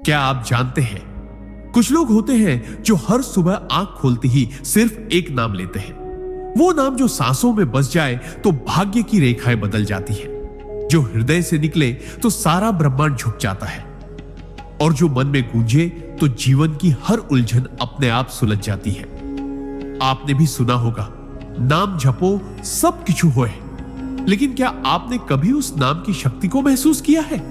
क्या आप जानते हैं, कुछ लोग होते हैं जो हर सुबह आंख खोलते ही सिर्फ एक नाम लेते हैं। वो नाम जो सांसों में बस जाए तो भाग्य की रेखाएं बदल जाती हैं। जो हृदय से निकले तो सारा ब्रह्मांड झुक जाता है, और जो मन में गूंजे तो जीवन की हर उलझन अपने आप सुलझ जाती है। आपने भी सुना होगा, नाम जपो सब किछु होए। लेकिन क्या आपने कभी उस नाम की शक्ति को महसूस किया है?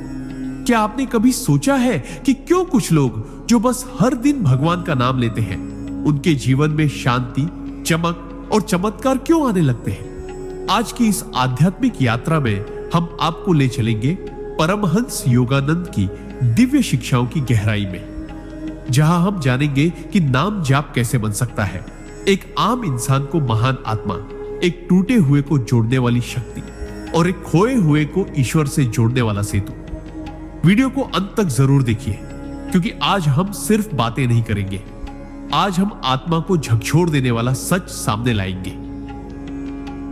क्या आपने कभी सोचा है कि क्यों कुछ लोग जो बस हर दिन भगवान का नाम लेते हैं, उनके जीवन में शांति, चमक और चमत्कार क्यों आने लगते हैं? आज की इस आध्यात्मिक यात्रा में हम आपको ले चलेंगे परमहंस योगानंद की दिव्य शिक्षाओं की गहराई में, जहां हम जानेंगे कि नाम जाप कैसे बन सकता है एक आम इंसान को महान आत्मा, एक टूटे हुए को जोड़ने वाली शक्ति और एक खोए हुए को ईश्वर से जोड़ने वाला सेतु। वीडियो को अंत तक जरूर देखिए, क्योंकि आज हम सिर्फ बातें नहीं करेंगे, आज हम आत्मा को झकझोर देने वाला सच सामने लाएंगे।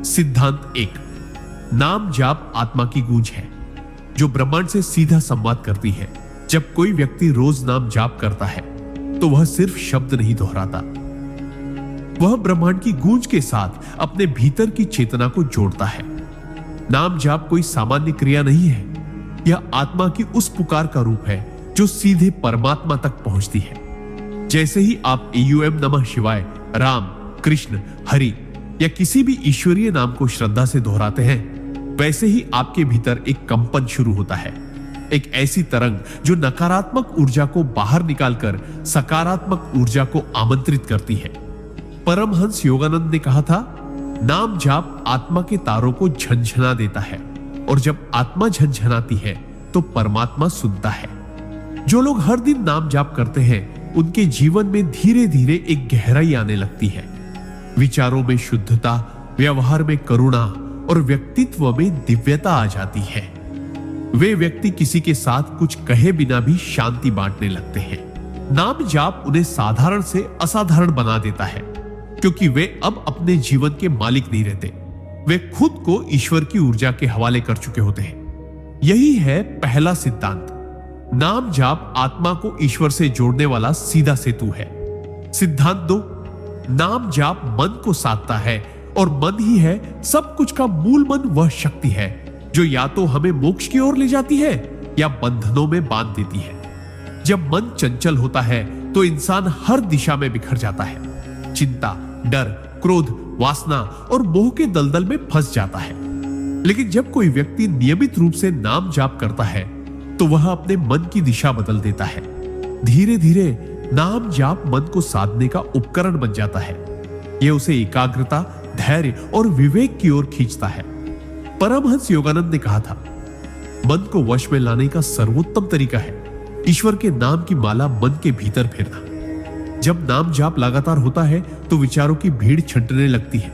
सिद्धांत 1, नाम जाप आत्मा की गूंज है जो ब्रह्मांड से सीधा संवाद करती है। जब कोई व्यक्ति रोज नाम जाप करता है तो वह सिर्फ शब्द नहीं दोहराता, वह ब्रह्मांड की गूंज के साथ अपने भीतर की चेतना को जोड़ता है। नाम जाप कोई सामान्य क्रिया नहीं है, यह आत्मा की उस पुकार का रूप है जो सीधे परमात्मा तक पहुंचती है। जैसे ही आप एयूएम नमः शिवाय, राम, कृष्ण, हरि या किसी भी ईश्वरीय नाम को श्रद्धा से दोहराते हैं, वैसे ही आपके भीतर एक कंपन शुरू होता है, एक ऐसी तरंग जो नकारात्मक ऊर्जा को बाहर निकालकर सकारात्मक ऊर्जा को आमंत्रित करती है। परमहंस योगानंद ने कहा था, नाम जाप आत्मा के तारों को झंझना देता है, और जब आत्मा झंझनाती है तो परमात्मा सुनता है। जो लोग हर दिन नाम जाप करते हैं, उनके जीवन में धीरे धीरे एक गहराई आने लगती है। विचारों में शुद्धता, व्यवहार में करुणा और व्यक्तित्व में दिव्यता आ जाती है। वे व्यक्ति किसी के साथ कुछ कहे बिना भी शांति बांटने लगते हैं। नाम जाप उन्हें साधारण से असाधारण बना देता है, क्योंकि वे अब अपने जीवन के मालिक नहीं रहते, वे खुद को ईश्वर की ऊर्जा के हवाले कर चुके होते हैं। यही है पहला सिद्धांत। नाम जाप आत्मा को ईश्वर से जोड़ने वाला सीधा सेतु है। सिद्धांत 2, नाम जाप मन को साधता है, और मन ही है सब कुछ का मूल। मन वह शक्ति है जो या तो हमें मोक्ष की ओर ले जाती है या बंधनों में बांध देती है। जब मन चंचल होता है तो इंसान हर दिशा में बिखर जाता है, चिंता, डर, क्रोध, वासना और मोह के दलदल में फंस जाता है। लेकिन जब कोई व्यक्ति नियमित रूप से नाम जाप करता है तो वह अपने मन की दिशा बदल देता है। धीरे धीरे नाम जाप मन को साधने का उपकरण बन जाता है। यह उसे एकाग्रता, धैर्य और विवेक की ओर खींचता है। परमहंस योगानंद ने कहा था, मन को वश में लाने का सर्वोत्तम तरीका है ईश्वर के नाम की माला मन के भीतर फेरना। जब नाम जाप लगातार होता है तो विचारों की भीड़ छंटने लगती है।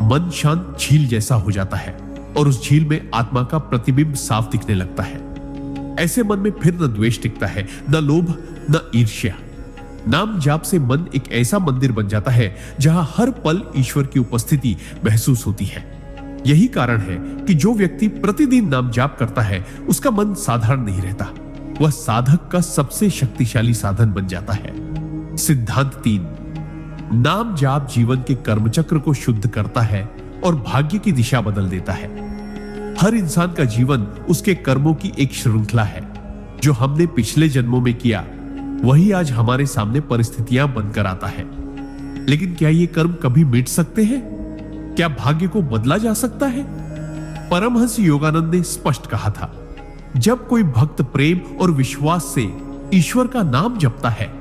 मन शांत झील जैसा हो जाता है, और उस झील में आत्मा का प्रतिबिंब साफ दिखने लगता है। ऐसे मन में फिर न द्वेष टिकता है, न लोभ, न ईर्ष्या। नाम जाप से मन एक ऐसा मंदिर बन जाता है जहां हर पल ईश्वर की उपस्थिति महसूस होती है। यही कारण है कि जो व्यक्ति प्रतिदिन नाम जाप करता है, उसका मन साधारण नहीं रहता, वह साधक का सबसे शक्तिशाली साधन बन जाता है। सिद्धांत 3, नाम जाप जीवन के कर्मचक्र को शुद्ध करता है और भाग्य की दिशा बदल देता है। हर इंसान का जीवन उसके कर्मों की एक श्रृंखला है। जो हमने पिछले जन्मों में किया, वही आज हमारे सामने परिस्थितियां बनकर आता है। लेकिन क्या ये कर्म कभी मिट सकते हैं? क्या भाग्य को बदला जा सकता है? परमहंस योगानंद ने स्पष्ट कहा था, जब कोई भक्त प्रेम और विश्वास से ईश्वर का नाम जपता है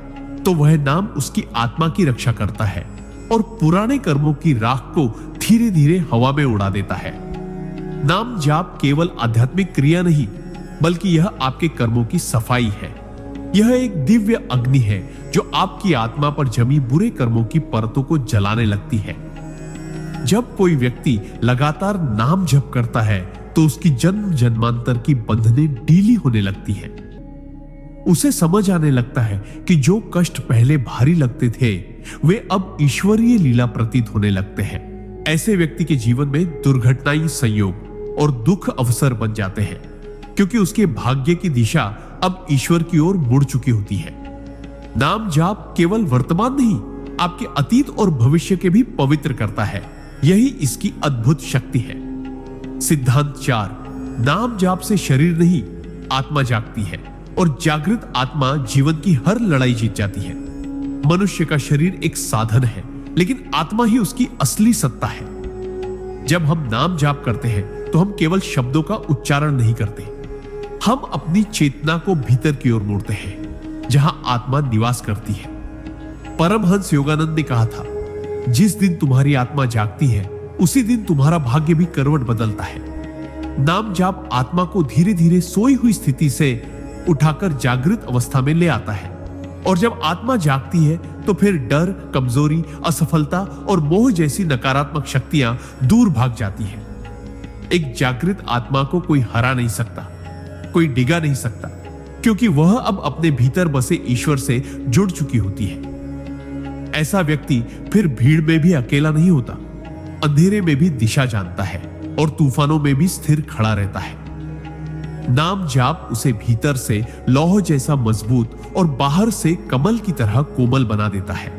तो वह नाम उसकी आत्मा की रक्षा करता है और पुराने कर्मों की राख को धीरे धीरे हवा में उड़ा देता है। नाम जाप केवल आध्यात्मिक क्रिया नहीं, बल्कि यह आपके कर्मों की सफाई है। यह एक दिव्य अग्नि है जो आपकी आत्मा पर जमी बुरे कर्मों की परतों को जलाने लगती है। जब कोई व्यक्ति लगातार नाम जप करता है तो उसकी जन्म जन्मांतर की बंधनें ढीली होने लगती है। उसे समझ आने लगता है कि जो कष्ट पहले भारी लगते थे, वे अब ईश्वरीय लीला प्रतीत होने लगते हैं। ऐसे व्यक्ति के जीवन में दुर्घटनाएं संयोग और दुख अवसर बन जाते हैं, क्योंकि उसके भाग्य की दिशा अब ईश्वर की ओर मुड़ चुकी होती है। नाम जाप केवल वर्तमान नहीं, आपके अतीत और भविष्य के भी पवित्र करता है। यही इसकी अद्भुत शक्ति है। सिद्धांत 4, नाम जाप से शरीर नहीं, आत्मा जागती है और जागृत आत्मा जीवन की हर लड़ाई जीत जाती है। मनुष्य का शरीर एक साधन है, लेकिन आत्मा ही उसकी असली सत्ता है। जब हम नाम जाप करते हैं तो हम केवल शब्दों का उच्चारण नहीं करते, हम अपनी चेतना को भीतर की ओर मोड़ते हैं, जहां आत्मा निवास करती है। परमहंस योगानंद ने कहा था, जिस दिन तुम्हारी आत्मा जागती है उसी दिन तुम्हारा भाग्य भी करवट बदलता है। नाम जाप आत्मा को धीरे धीरे सोई हुई स्थिति से उठाकर जागृत अवस्था में ले आता है, और जब आत्मा जागती है तो फिर डर, कमजोरी, असफलता और मोह जैसी नकारात्मक शक्तियां दूर भाग जाती हैं। एक जागृत आत्मा को कोई हरा नहीं सकता, कोई डिगा नहीं सकता, क्योंकि वह अब अपने भीतर बसे ईश्वर से जुड़ चुकी होती है। ऐसा व्यक्ति फिर भीड़ में भी अकेला नहीं होता, अंधेरे में भी दिशा जानता है और तूफानों में भी स्थिर खड़ा रहता है। नाम जाप उसे भीतर से लौह जैसा मजबूत और बाहर से कमल की तरह कोमल बना देता है।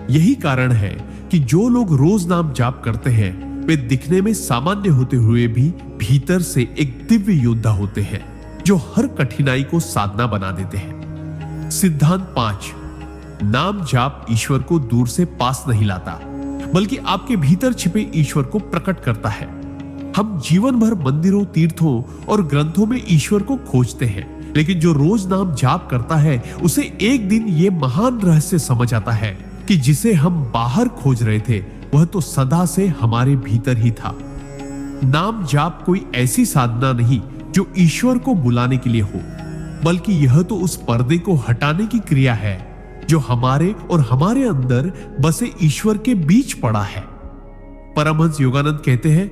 यही कारण है कि जो लोग रोज नाम जाप करते हैं वे दिखने में सामान्य होते हुए भी भीतर से एक दिव्य योद्धा होते हैं, जो हर कठिनाई को साधना बना देते हैं। सिद्धांत 5, नाम जाप ईश्वर को दूर से पास नहीं लाता, बल्कि आपके भीतर छिपे ईश्वर को प्रकट करता है। हम जीवन भर मंदिरों, तीर्थों और ग्रंथों में ईश्वर को खोजते हैं, लेकिन जो रोज नाम जाप करता है उसे एक दिन ये महान रहस्य समझ आता है कि जिसे हम बाहर खोज रहे थे वह तो सदा से हमारे भीतर ही था। नाम जाप कोई ऐसी साधना नहीं जो ईश्वर को बुलाने के लिए हो, बल्कि यह तो उस पर्दे को हटाने की क्रिया है जो हमारे और हमारे अंदर बसे ईश्वर के बीच पड़ा है। परमहंस योगानंद कहते हैं,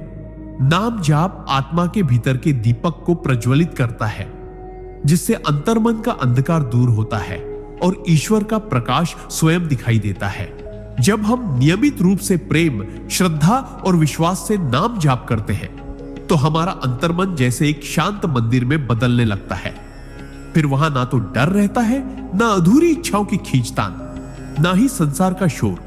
नाम जाप आत्मा के भीतर के दीपक को प्रज्वलित करता है, जिससे अंतर्मन का अंधकार दूर होता है और ईश्वर का प्रकाश स्वयं दिखाई देता है। जब हम नियमित रूप से प्रेम, श्रद्धा और विश्वास से नाम जाप करते हैं तो हमारा अंतर्मन जैसे एक शांत मंदिर में बदलने लगता है। फिर वहां ना तो डर रहता है, ना अधूरी इच्छाओं की खींचतान, ना ही संसार का शोर।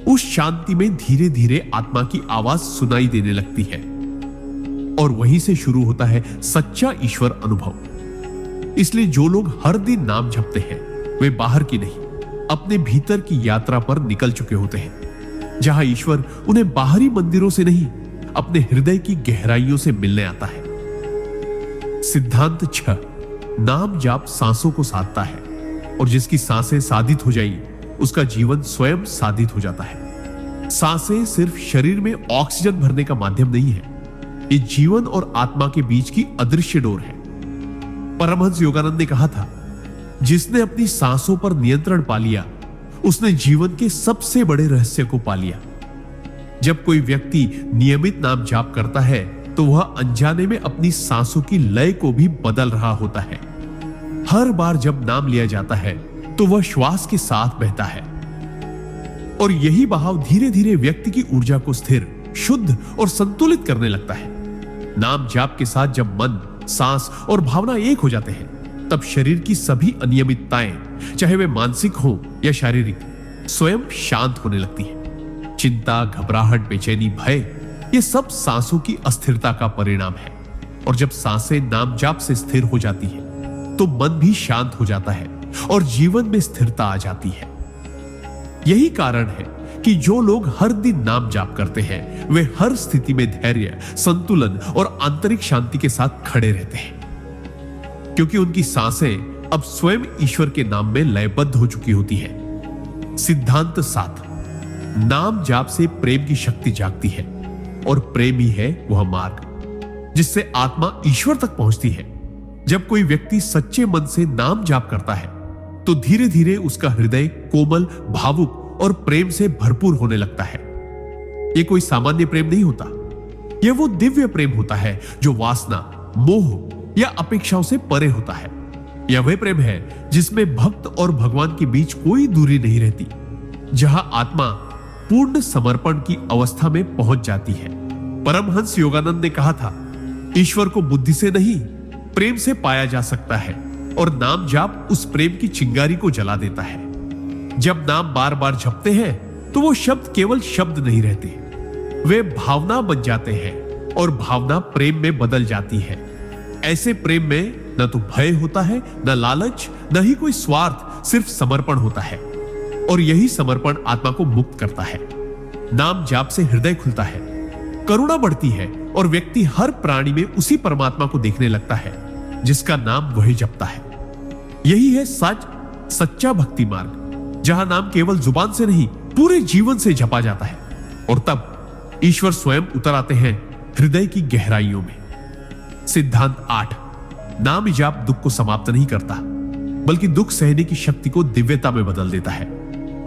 उस शांति में धीरे धीरे आत्मा की आवाज सुनाई देने लगती है और वहीं से शुरू होता है सच्चा ईश्वर अनुभव। इसलिए जो लोग हर दिन नाम जपते हैं वे बाहर की नहीं, अपने भीतर की यात्रा पर निकल चुके होते हैं, जहां ईश्वर उन्हें बाहरी मंदिरों से नहीं, अपने हृदय की गहराइयों से मिलने आता है। सिद्धांत 6, नाम जाप सांसों को साधता है और जिसकी सांसें साधित हो जाएं, उसका जीवन स्वयं साधित हो जाता है। सांसें सिर्फ शरीर में ऑक्सीजन भरने का माध्यम नहीं है, ये जीवन और आत्मा के बीच की अदृश्य डोर है। परमहंस योगानंद ने कहा था, जिसने अपनी सांसों पर नियंत्रण पा लिया उसने जीवन के सबसे बड़े रहस्य को पा लिया। जब कोई व्यक्ति नियमित नाम जाप करता है तो वह अनजाने में अपनी सांसों की लय को भी बदल रहा होता है। हर बार जब नाम लिया जाता है तो वह श्वास के साथ बहता है और यही बहाव धीरे धीरे व्यक्ति की ऊर्जा को स्थिर, शुद्ध और संतुलित करने लगता है। नाम जाप के साथ जब मन, सांस और भावना एक हो जाते हैं तब शरीर की सभी अनियमितताएं, चाहे वे मानसिक हो या शारीरिक, स्वयं शांत होने लगती हैं। चिंता, घबराहट, बेचैनी, भय, ये सब सांसों की अस्थिरता का परिणाम है। और जब सांसें नाम जाप से स्थिर हो जाती है तो मन भी शांत हो जाता है और जीवन में स्थिरता आ जाती है। यही कारण है कि जो लोग हर दिन नाम जाप करते हैं वे हर स्थिति में धैर्य, संतुलन और आंतरिक शांति के साथ खड़े रहते हैं, क्योंकि उनकी सांसें अब स्वयं ईश्वर के नाम में लयबद्ध हो चुकी होती है। सिद्धांत 7, नाम जाप से प्रेम की शक्ति जागती है और प्रेम ही है वह मार्ग जिससे आत्मा ईश्वर तक पहुंचती है। जब कोई व्यक्ति सच्चे मन से नाम जाप करता है तो धीरे धीरे उसका हृदय कोमल, भावुक और प्रेम से भरपूर होने लगता है। यह कोई सामान्य प्रेम नहीं होता, यह वो दिव्य प्रेम होता है जो वासना, मोह या अपेक्षाओं से परे होता है। यह वह प्रेम है जिसमें भक्त और भगवान के बीच कोई दूरी नहीं रहती, जहां आत्मा पूर्ण समर्पण की अवस्था में पहुंच जाती है। परमहंस योगानंद ने कहा था, ईश्वर को बुद्धि से नहीं प्रेम से पाया जा सकता है और नाम जाप उस प्रेम की चिंगारी को जला देता है। जब नाम बार बार जपते हैं तो वो शब्द केवल शब्द नहीं रहते, वे भावना बन जाते हैं और भावना प्रेम में बदल जाती है। ऐसे प्रेम में न तो भय होता है, न लालच, न ही कोई स्वार्थ, सिर्फ समर्पण होता है। और यही समर्पण आत्मा को मुक्त करता है। नाम जाप से हृदय खुलता है, करुणा बढ़ती है और व्यक्ति हर प्राणी में उसी परमात्मा को देखने लगता है जिसका नाम वही जपता है। यही है सच्चा भक्ति मार्ग, जहां नाम केवल जुबान से नहीं पूरे जीवन से जपा जाता है और तब ईश्वर स्वयं उतर आते हैं हृदय की गहराइयों में। सिद्धांत 8। नाम जाप दुख को समाप्त नहीं करता, बल्कि दुख सहने की शक्ति को दिव्यता में बदल देता है।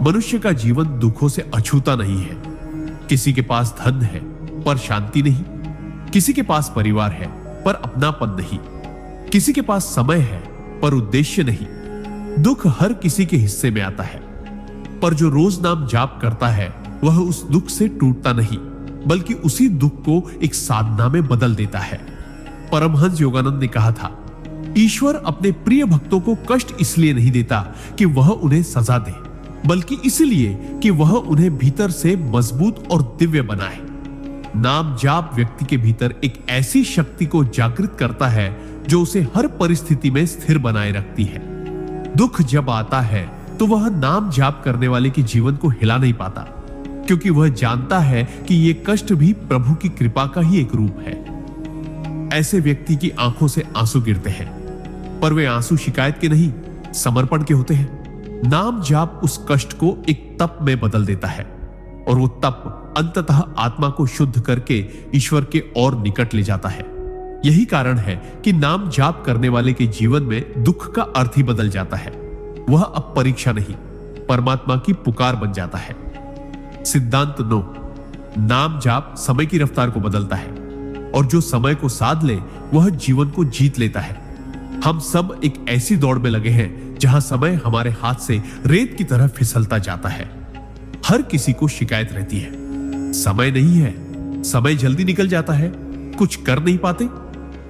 मनुष्य का जीवन दुखों से अछूता नहीं है। किसी के पास धन है पर शांति नहीं, किसी के पास परिवार है पर अपनापन नहीं, किसी के पास समय है पर उद्देश्य नहीं। दुख हर किसी के हिस्से में आता है, पर जो रोज नाम जाप करता है वह उस दुख से टूटता नहीं, बल्कि उसी दुख को एक साधना में बदल देता है। परमहंस योगानंद ने कहा था, ईश्वर अपने प्रिय भक्तों को कष्ट इसलिए नहीं देता कि वह उन्हें सजा दे, बल्कि इसलिए कि वह उन्हें भीतर से मजबूत और दिव्य बनाए। नाम जाप व्यक्ति के भीतर एक ऐसी शक्ति को जागृत करता है जो उसे हर परिस्थिति में स्थिर बनाए रखती है। दुख जब आता है तो वह नाम जाप करने वाले के जीवन को हिला नहीं पाता, क्योंकि वह जानता है कि यह कष्ट भी प्रभु की कृपा का ही एक रूप है। ऐसे व्यक्ति की आंखों से आंसू गिरते हैं, पर वे आंसू शिकायत के नहीं, समर्पण के होते हैं। नाम जाप उस कष्ट को एक तप में बदल देता है और वो तप अंततः आत्मा को शुद्ध करके ईश्वर के और निकट ले जाता है। यही कारण है कि नाम जाप करने वाले के जीवन में दुख का अर्थ ही बदल जाता है। वह अब परीक्षा नहीं, परमात्मा की पुकार बन जाता है। सिद्धांत 9। नाम जाप समय की रफ्तार को बदलता है और जो समय को साध ले वह जीवन को जीत लेता है। हम सब एक ऐसी दौड़ में लगे हैं जहां समय हमारे हाथ से रेत की तरह फिसलता जाता है। हर किसी को शिकायत रहती है, समय नहीं है, समय जल्दी निकल जाता है, कुछ कर नहीं पाते।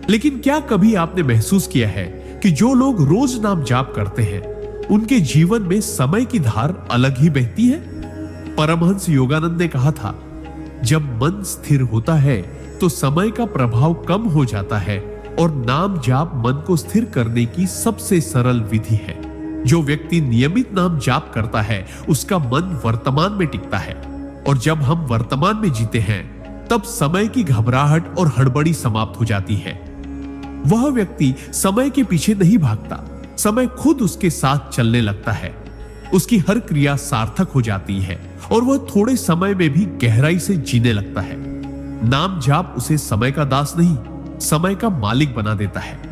लेकिन क्या कभी आपने महसूस किया है कि जो लोग रोज नाम जाप करते हैं उनके जीवन में समय की धार अलग ही बहती है? परमहंस योगानंद ने कहा था, जब मन स्थिर होता है तो समय का प्रभाव कम हो जाता है और नाम जाप मन को स्थिर करने की सबसे सरल विधि है। जो व्यक्ति नियमित नाम जाप करता है उसका मन वर्तमान में टिकता है, और जब हम वर्तमान में जीते हैं तब समय की घबराहट और हड़बड़ी समाप्त हो जाती है। वह व्यक्ति समय के पीछे नहीं भागता, समय खुद उसके साथ चलने लगता है। उसकी हर क्रिया सार्थक हो जाती है और वह थोड़े समय में भी गहराई से जीने लगता है। नाम जाप उसे समय का दास नहीं, समय का मालिक बना देता है।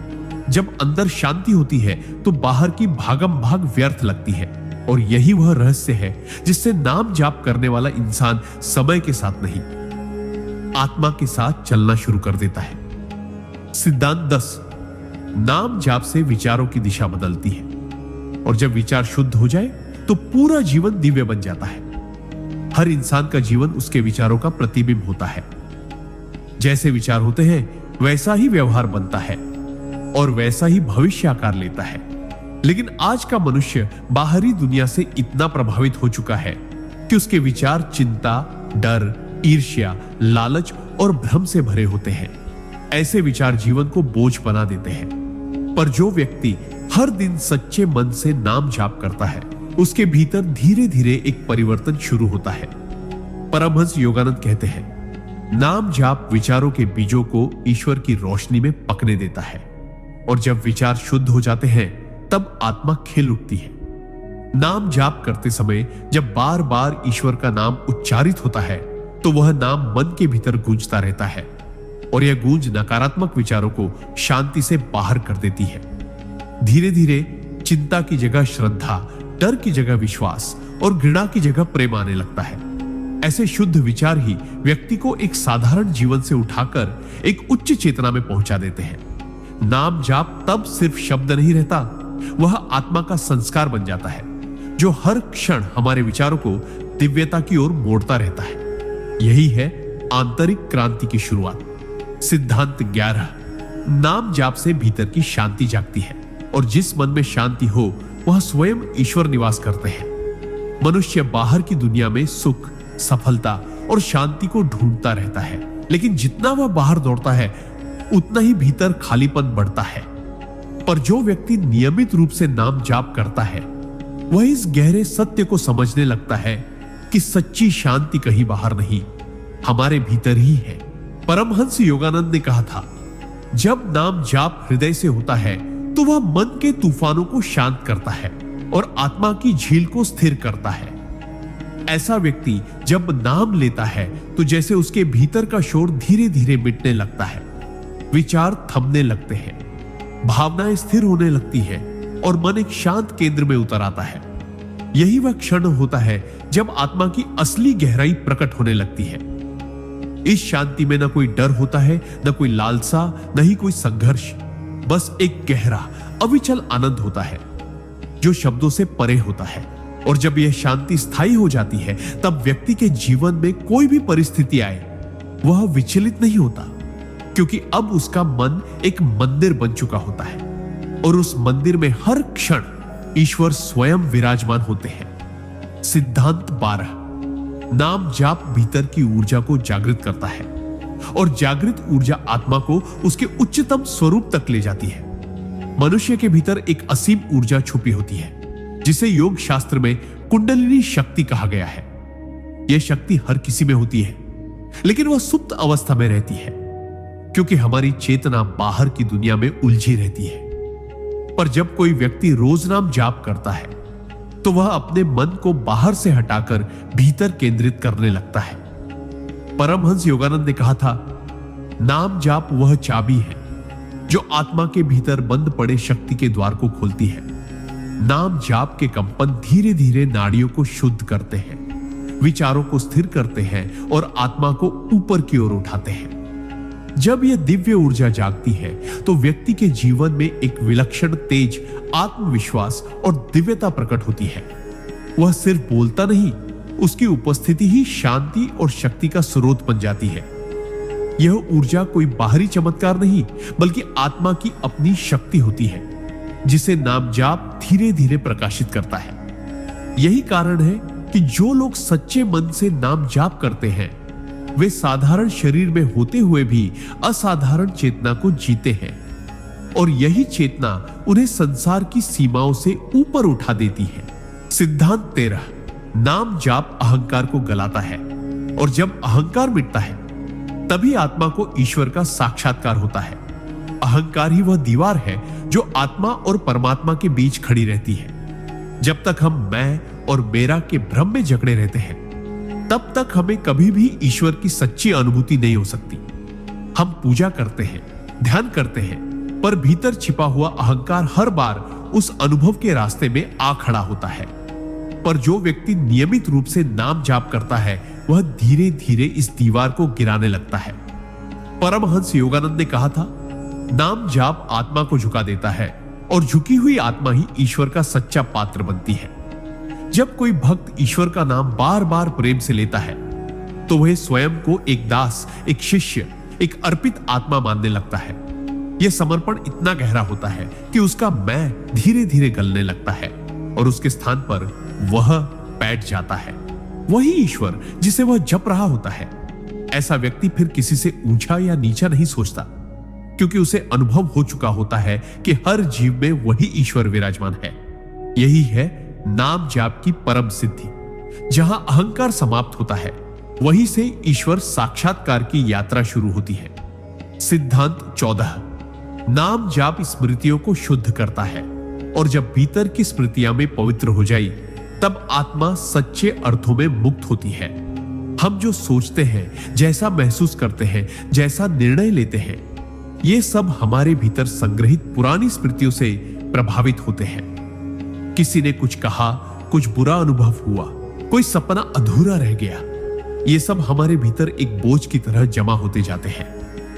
जब अंदर शांति होती है तो बाहर की भागम भाग व्यर्थ लगती है, और यही वह रहस्य है जिससे नाम जाप करने वाला इंसान समय के साथ नहीं, आत्मा के साथ चलना शुरू कर देता है। सिद्धांत 10। नाम जाप से विचारों की दिशा बदलती है, और जब विचार शुद्ध हो जाए तो पूरा जीवन दिव्य बन जाता है। हर इंसान का जीवन उसके विचारों का प्रतिबिंब होता है। जैसे विचार होते हैं वैसा ही व्यवहार बनता है और वैसा ही भविष्य आकार लेता है। लेकिन आज का मनुष्य बाहरी दुनिया से इतना प्रभावित हो चुका है कि उसके विचार चिंता, डर, ईर्ष्या, लालच और भ्रम से भरे होते हैं। ऐसे विचार जीवन को बोझ बना देते हैं। पर जो व्यक्ति हर दिन सच्चे मन से नाम जाप करता है उसके भीतर धीरे धीरे एक परिवर्तन शुरू होता है। परमहंस योगानंद कहते हैं, नाम जाप विचारों के बीजों को ईश्वर की रोशनी में पकने देता है, और जब विचार शुद्ध हो जाते हैं तब आत्मा खिल उठती है। नाम जाप करते समय जब बार बार ईश्वर का नाम उच्चारित होता है तो वह नाम मन के भीतर गूंजता रहता है, और यह गूंज नकारात्मक विचारों को शांति से बाहर कर देती है। धीरे धीरे चिंता की जगह श्रद्धा, डर की जगह विश्वास और घृणा की जगह प्रेम आने लगता है। ऐसे शुद्ध विचार ही व्यक्ति को एक साधारण जीवन से उठाकर एक उच्च चेतना में पहुंचा देते हैं। नाम जाप तब सिर्फ शब्द नहीं रहता, वह आत्मा का संस्कार बन जाता है जो हर क्षण हमारे विचारों को दिव्यता की ओर मोड़ता रहता है। यही है आंतरिक क्रांति की शुरुआत। सिद्धांत 11। नाम जाप से भीतर की शांति जागती है, और जिस मन में शांति हो वह स्वयं ईश्वर निवास करते हैं। मनुष्य बाहर की दुनिया में सुख, सफलता और शांति को ढूंढता रहता है, लेकिन जितना वह बाहर दौड़ता है उतना ही भीतर खालीपन बढ़ता है। पर जो व्यक्ति नियमित रूप से नाम जाप करता है वह इस गहरे सत्य को समझने लगता है कि सच्ची शांति कहीं बाहर नहीं, हमारे भीतर ही है। परमहंस योगानंद ने कहा था, जब नाम जाप हृदय से होता है तो वह मन के तूफानों को शांत करता है और आत्मा की झील को स्थिर करता है। ऐसा व्यक्ति जब नाम लेता है तो जैसे उसके भीतर का शोर धीरे धीरे मिटने लगता है, विचार थमने लगते हैं, भावनाएं स्थिर होने लगती है और मन एक शांत केंद्र में उतर आता है। यही वह क्षण होता है जब आत्मा की असली गहराई प्रकट होने लगती है। इस शांति में न कोई डर होता है, न कोई लालसा, न ही कोई संघर्ष, बस एक गहरा अविचल आनंद होता है जो शब्दों से परे होता है। और जब यह शांति स्थायी हो जाती है तब व्यक्ति के जीवन में कोई भी परिस्थिति आए वह विचलित नहीं होता, क्योंकि अब उसका मन एक मंदिर बन चुका होता है और उस मंदिर में हर क्षण ईश्वर स्वयं विराजमान होते हैं। सिद्धांत 12। नाम जाप भीतर की ऊर्जा को जागृत करता है और जागृत ऊर्जा आत्मा को उसके उच्चतम स्वरूप तक ले जाती है। मनुष्य के भीतर एक असीम ऊर्जा छुपी होती है जिसे योग शास्त्र में कुंडलिनी शक्ति कहा गया है। यह शक्ति हर किसी में होती है, लेकिन वह सुप्त अवस्था में रहती है क्योंकि हमारी चेतना बाहर की दुनिया में उलझी रहती है। पर जब कोई व्यक्ति रोज नाम जाप करता है तो वह अपने मन को बाहर से हटाकर भीतर केंद्रित करने लगता है। परमहंस योगानंद ने कहा था, नाम जाप वह चाबी है जो आत्मा के भीतर बंद पड़े शक्ति के द्वार को खोलती है। नाम जाप के कंपन धीरे धीरे नाड़ियों को शुद्ध करते हैं, विचारों को स्थिर करते हैं और आत्मा को ऊपर की ओर उठाते हैं। जब यह दिव्य ऊर्जा जागती है तो व्यक्ति के जीवन में एक विलक्षण तेज, आत्मविश्वास और दिव्यता प्रकट होती है। वह सिर्फ बोलता नहीं, उसकी उपस्थिति ही शांति और शक्ति का स्रोत बन जाती है। यह ऊर्जा कोई बाहरी चमत्कार नहीं, बल्कि आत्मा की अपनी शक्ति होती है जिसे नाम जाप धीरे धीरे प्रकाशित करता है। यही कारण है कि जो लोग सच्चे मन से नाम जाप करते हैं वे साधारण शरीर में होते हुए भी असाधारण चेतना को जीते हैं, और यही चेतना उन्हें संसार की सीमाओं से ऊपर उठा देती है। सिद्धांत 13। नाम जाप अहंकार को गलाता है, और जब अहंकार मिटता है तभी आत्मा को ईश्वर का साक्षात्कार होता है। अहंकार ही वह दीवार है जो आत्मा और परमात्मा के बीच खड़ी रहती है। जब तक हम मैं और मेरा के भ्रम में जकड़े रहते हैं तब तक हमें कभी भी ईश्वर की सच्ची अनुभूति नहीं हो सकती। हम पूजा करते हैं, ध्यान करते हैं, पर भीतर छिपा हुआ अहंकार हर बार उस अनुभव के रास्ते में आ खड़ा होता है। पर जो व्यक्ति नियमित रूप से नाम जाप करता है वह धीरे धीरे इस दीवार को गिराने लगता है। परमहंस योगानंद ने कहा था, नाम जाप आत्मा को झुका देता है और झुकी हुई आत्मा ही ईश्वर का सच्चा पात्र बनती है। जब कोई भक्त ईश्वर का नाम बार बार प्रेम से लेता है तो वह स्वयं को एक दास, एक शिष्य, एक अर्पित आत्मा मानने लगता है। यह समर्पण इतना गहरा होता है कि उसका मैं धीरे धीरे गलने लगता है और उसके स्थान पर वह बैठ जाता है, वही ईश्वर जिसे वह जप रहा होता है। ऐसा व्यक्ति फिर किसी से ऊंचा या नीचा नहीं सोचता, क्योंकि उसे अनुभव हो चुका होता है कि हर जीव में वही ईश्वर विराजमान है। यही है नाम जाप की परम सिद्धि। जहां अहंकार समाप्त होता है वहीं से ईश्वर साक्षात्कार की यात्रा शुरू होती है। सिद्धांत 14। नाम जाप स्मृतियों को शुद्ध करता है, और जब भीतर की स्मृतियां में पवित्र हो जाई तब आत्मा सच्चे अर्थों में मुक्त होती है। हम जो सोचते हैं, जैसा महसूस करते हैं, जैसा निर्णय लेते हैं, ये सब हमारे भीतर संग्रहित पुरानी स्मृतियों से प्रभावित होते हैं। किसी ने कुछ कहा, कुछ बुरा अनुभव हुआ, कोई सपना अधूरा रह गया, ये सब हमारे भीतर एक बोझ की तरह जमा होते जाते हैं,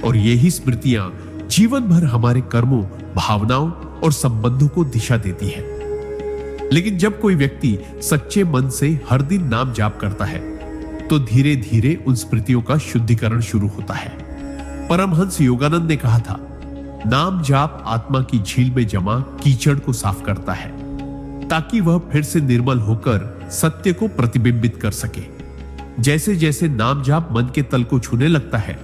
और यही स्मृतियां जीवन भर हमारे कर्मों, भावनाओं और संबंधों को दिशा देती है। लेकिन जब कोई व्यक्ति सच्चे मन से हर दिन नाम जाप करता है तो धीरे धीरे उन स्मृतियों का शुद्धिकरण शुरू होता है। परमहंस योगानंद ने कहा था, नाम जाप आत्मा की झील में जमा कीचड़ को साफ करता है ताकि वह फिर से निर्मल होकर सत्य को प्रतिबिंबित कर सके। जैसे जैसे नाम जाप मन के तल को छूने लगता है,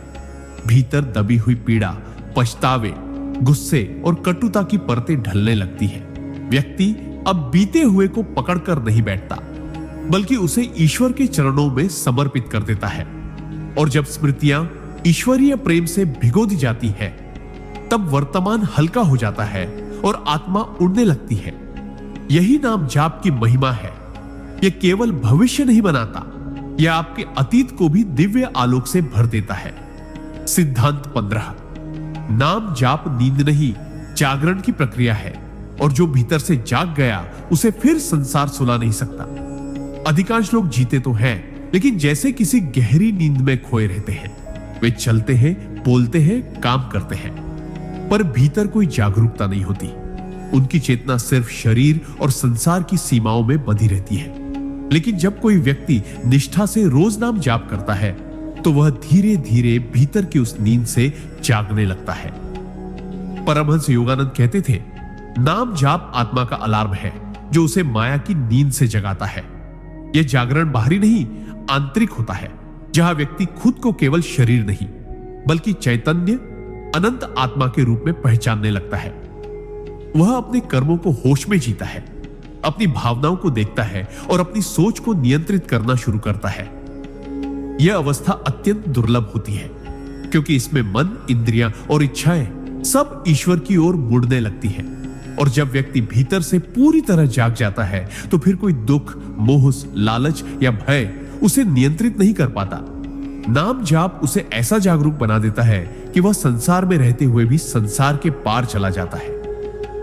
भीतर दबी हुई पीड़ा, पछतावे, गुस्से और कटुता की परतें ढलने लगती है। व्यक्ति अब बीते हुए को पकड़कर नहीं बैठता, बल्कि उसे ईश्वर के चरणों में समर्पित कर देता है। और जब स्मृतियां ईश्वरीय प्रेम से भिगो दी जाती है, तब वर्तमान हल्का हो जाता है और आत्मा उड़ने लगती है। यही नाम जाप की महिमा है। यह केवल भविष्य नहीं बनाता, यह आपके अतीत को भी दिव्य आलोक से भर देता है। सिद्धांत 15। नाम जाप नींद नहीं, जागरण की प्रक्रिया है, और जो भीतर से जाग गया उसे फिर संसार सुला नहीं सकता। अधिकांश लोग जीते तो हैं, लेकिन जैसे किसी गहरी नींद में खोए रहते हैं। वे चलते हैं, बोलते हैं, काम करते हैं, पर भीतर कोई जागरूकता नहीं होती। उनकी चेतना सिर्फ शरीर और संसार की सीमाओं में बंधी रहती है। लेकिन जब कोई व्यक्ति निष्ठा से रोज नाम जाप करता है, तो वह धीरे धीरे भीतर की उस नींद से जागने लगता है। परमहंस योगानंद कहते थे, नाम जाप आत्मा का अलार्म है जो उसे माया की नींद से जगाता है। यह जागरण बाहरी नहीं, आंतरिक होता है, जहां व्यक्ति खुद को केवल शरीर नहीं, बल्कि चैतन्य, अनंत आत्मा के रूप में पहचानने लगता है। वह अपने कर्मों को होश में जीता है, अपनी भावनाओं को देखता है और अपनी सोच को नियंत्रित करना शुरू करता है। यह अवस्था अत्यंत दुर्लभ होती है, क्योंकि इसमें मन, इंद्रियां और इच्छाएं सब ईश्वर की ओर मुड़ने लगती है। और जब व्यक्ति भीतर से पूरी तरह जाग जाता है, तो फिर कोई दुख, मोह, लालच या भय उसे नियंत्रित नहीं कर पाता। नाम जाप उसे ऐसा जागरूक बना देता है कि वह संसार में रहते हुए भी संसार के पार चला जाता है।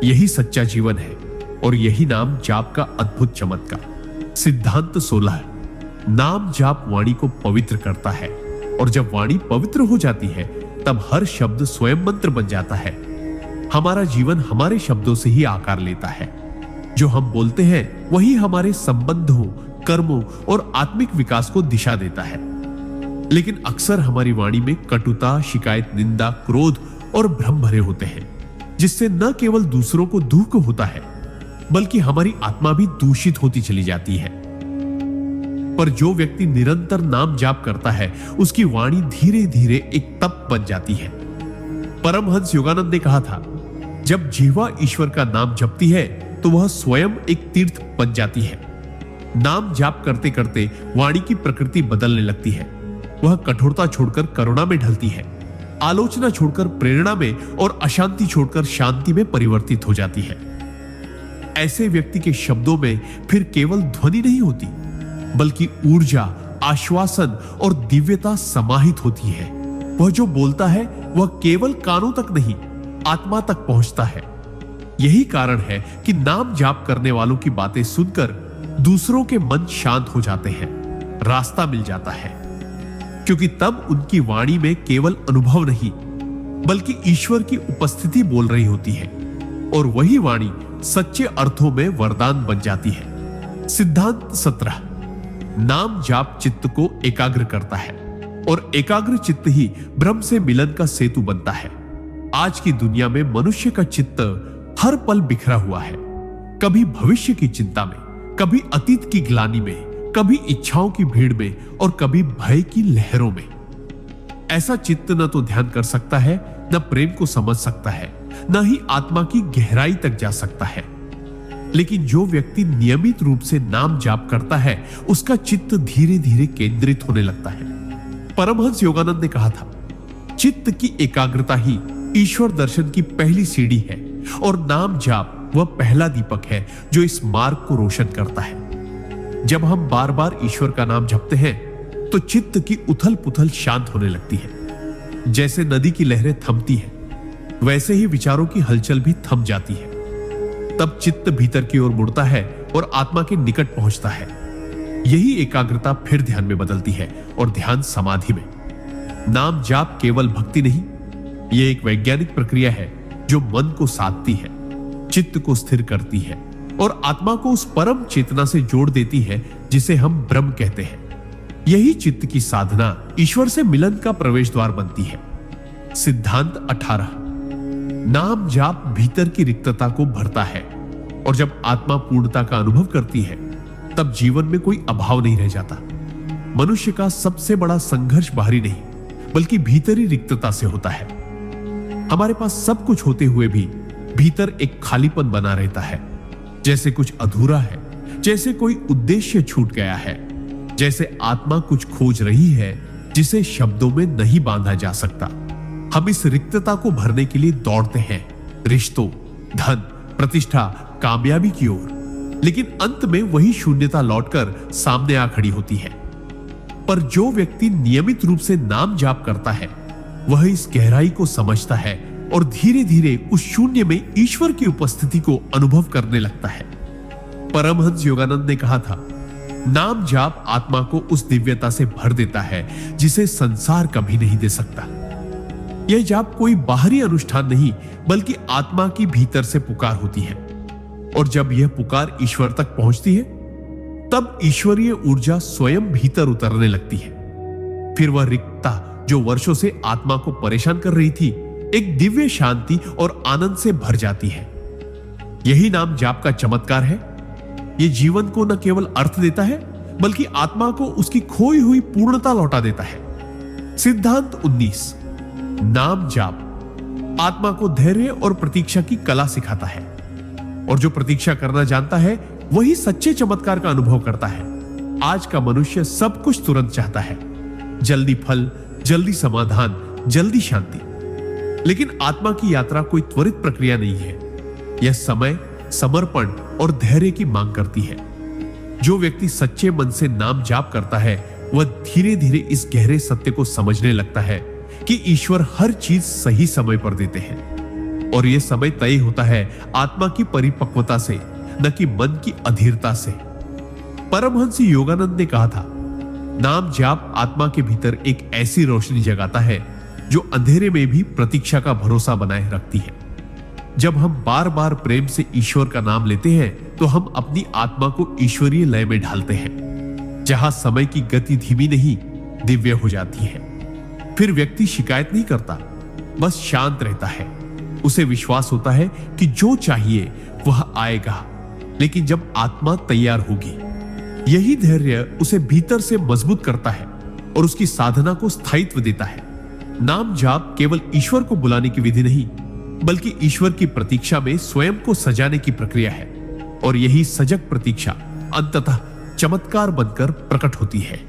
यही सच्चा जीवन है और यही नाम जाप का अद्भुत चमत्कार। सिद्धांत 16। नाम जाप वाणी को पवित्र करता है, और जब वाणी पवित्र हो जाती है, तब हर शब्द स्वयं मंत्र बन जाता है। हमारा जीवन हमारे शब्दों से ही आकार लेता है। जो हम बोलते हैं वही हमारे संबंधों, कर्मों और आत्मिक विकास को दिशा देता है। लेकिन अक्सर हमारी वाणी में कटुता, शिकायत, निंदा, क्रोध और भ्रम भरे होते हैं, जिससे न केवल दूसरों को दुख होता है, बल्कि हमारी आत्मा भी दूषित होती चली जाती है। पर जो व्यक्ति निरंतर नाम जाप करता है, उसकी वाणी धीरे धीरे एक तप बन जाती है। परमहंस योगानंद ने कहा था, जब जीवा ईश्वर का नाम जपती है, तो वह स्वयं एक तीर्थ बन जाती है। नाम जाप करते करते वाणी की प्रकृति बदलने लगती है। वह कठोरता छोड़कर करुणा में ढलती है, आलोचना छोड़कर प्रेरणा में और अशांति छोड़कर शांति में परिवर्तित हो जाती है। ऐसे व्यक्ति के शब्दों में फिर केवल ध्वनि नहीं होती, बल्कि ऊर्जा, आश्वासन और दिव्यता समाहित होती है। वह जो बोलता है वह केवल कानों तक नहीं, आत्मा तक पहुंचता है। यही कारण है कि नाम जाप करने वालों की बातें सुनकर दूसरों के मन शांत हो जाते हैं, रास्ता मिल जाता है, क्योंकि तब उनकी वाणी में केवल अनुभव नहीं, बल्कि ईश्वर की उपस्थिति बोल रही होती है, और वही वाणी सच्चे अर्थों में वरदान बन जाती है। सिद्धांत 17। नाम जाप चित्त को एकाग्र करता है, और एकाग्र चित्त ही ब्रह्म से मिलन का सेतु बनता है। आज की दुनिया में मनुष्य का चित्त हर पल बिखरा हुआ है, कभी भविष्य की चिंता में, कभी अतीत की ग्लानि में, कभी इच्छाओं की भीड़ में और कभी भय की लहरों में। ऐसा चित्त न तो ध्यान कर सकता है, न प्रेम को समझ सकता है, न ही आत्मा की गहराई तक जा सकता है। लेकिन जो व्यक्ति नियमित रूप से नाम जाप करता है, उसका चित्त धीरे धीरे केंद्रित होने लगता है। परमहंस योगानंद ने कहा था, चित्त की एकाग्रता ही ईश्वर दर्शन की पहली सीढ़ी है, और नाम जाप वह पहला दीपक है जो इस मार्ग को रोशन करता है। जब हम बार बार ईश्वर का नाम जपते हैं, तो चित्त की उथल पुथल शांत होने लगती है। जैसे नदी की लहरें थमती हैं, वैसे ही विचारों की हलचल भी थम जाती है। तब चित्त भीतर की ओर मुड़ता है और आत्मा के निकट पहुंचता है। यही एकाग्रता फिर ध्यान में बदलती है, और ध्यान समाधि में। नाम जाप केवल भक्ति नहीं, यह एक वैज्ञानिक प्रक्रिया है जो मन को साधती है, चित्त को स्थिर करती है और आत्मा को उस परम चेतना से जोड़ देती है जिसे हम ब्रह्म कहते हैं। यही चित्त की साधना ईश्वर से मिलन का प्रवेश द्वार बनती है। सिद्धांत 18। नाम जाप भीतर की रिक्तता को भरता है, और जब आत्मा पूर्णता का अनुभव करती है तब जीवन में कोई अभाव नहीं रह जाता। मनुष्य का सबसे बड़ा संघर्ष बाहरी नहीं बल्कि भीतरी रिक्तता से होता है। हमारे पास सब कुछ होते हुए भी भीतर एक खालीपन बना रहता है, जैसे कुछ अधूरा है, जैसे कोई उद्देश्य छूट गया है, जैसे आत्मा कुछ खोज रही है जिसे शब्दों में नहीं बांधा जा सकता। हम इस रिक्तता को भरने के लिए दौड़ते हैं, रिश्तों, धन, प्रतिष्ठा, कामयाबी की ओर, लेकिन अंत में वही शून्यता लौटकर सामने आ खड़ी होती है। पर जो व्यक्ति नियमित रूप से नाम जाप करता है वह इस गहराई को समझता है और धीरे धीरे उस शून्य में ईश्वर की उपस्थिति को अनुभव करने लगता है। परमहंस योगानंद ने कहा था, नाम जाप आत्मा को उस दिव्यता से भर देता है जिसे संसार कभी नहीं दे सकता। यह जाप कोई बाहरी अनुष्ठान नहीं बल्कि आत्मा की भीतर से पुकार होती है, और जब यह पुकार ईश्वर तक पहुंचती है तब ईश्वरीय ऊर्जा स्वयं भीतर उतरने लगती है। फिर वह रिक्तता जो वर्षों से आत्मा को परेशान कर रही थी एक दिव्य शांति और आनंद से भर जाती है। यही नाम जाप का चमत्कार है। यह जीवन को न केवल अर्थ देता है बल्कि आत्मा को उसकी खोई हुई पूर्णता लौटा देता है। सिद्धांत 19। नाम जाप आत्मा को धैर्य और प्रतीक्षा की कला सिखाता है, और जो प्रतीक्षा करना जानता है वही सच्चे चमत्कार का अनुभव करता है। आज का मनुष्य सब कुछ तुरंत चाहता है, जल्दी फल, जल्दी समाधान, जल्दी शांति। लेकिन आत्मा की यात्रा कोई त्वरित प्रक्रिया नहीं है। यह समय, समर्पण और धैर्य की मांग करती है। जो व्यक्ति सच्चे मन से नाम जाप करता है वह धीरे धीरे इस गहरे सत्य को समझने लगता है कि ईश्वर हर चीज सही समय पर देते हैं, और यह समय तय होता है आत्मा की परिपक्वता से, न कि मन की अधीरता से। परमहंस योगानंद ने कहा था, नाम जाप आत्मा के भीतर एक ऐसी रोशनी जगाता है जो अंधेरे में भी प्रतीक्षा का भरोसा बनाए रखती है। जब हम बार बार प्रेम से ईश्वर का नाम लेते हैं तो हम अपनी आत्मा को ईश्वरीय लय में ढालते हैं, जहां समय की गति धीमी नहीं दिव्य हो जाती है। फिर व्यक्ति शिकायत नहीं करता, बस शांत रहता है। उसे विश्वास होता है कि जो चाहिए वह आएगा, लेकिन जब आत्मा तैयार होगी। यही धैर्य उसे भीतर से मजबूत करता है और उसकी साधना को स्थायित्व देता है। नाम जाप केवल ईश्वर को बुलाने की विधि नहीं बल्कि ईश्वर की प्रतीक्षा में स्वयं को सजाने की प्रक्रिया है, और यही सजग प्रतीक्षा अंततः चमत्कार बनकर प्रकट होती है।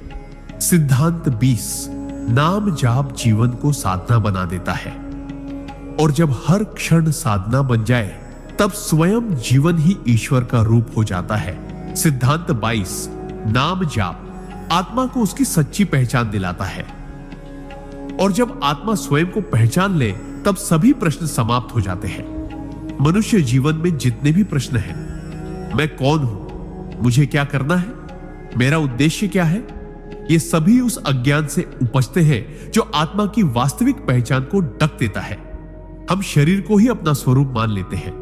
सिद्धांत 20। नाम जाप जीवन को साधना बना देता है, और जब हर क्षण साधना बन जाए तब स्वयं जीवन ही ईश्वर का रूप हो जाता है। सिद्धांत 22। नाम जाप आत्मा को उसकी सच्ची पहचान दिलाता है, और जब आत्मा स्वयं को पहचान ले तब सभी प्रश्न समाप्त हो जाते हैं। मनुष्य जीवन में जितने भी प्रश्न हैं, मैं कौन हूं, मुझे क्या करना है, मेरा उद्देश्य क्या है, ये सभी उस अज्ञान से उपजते हैं जो आत्मा की वास्तविक पहचान को ढक देता है। हम शरीर को ही अपना स्वरूप मान लेते हैं,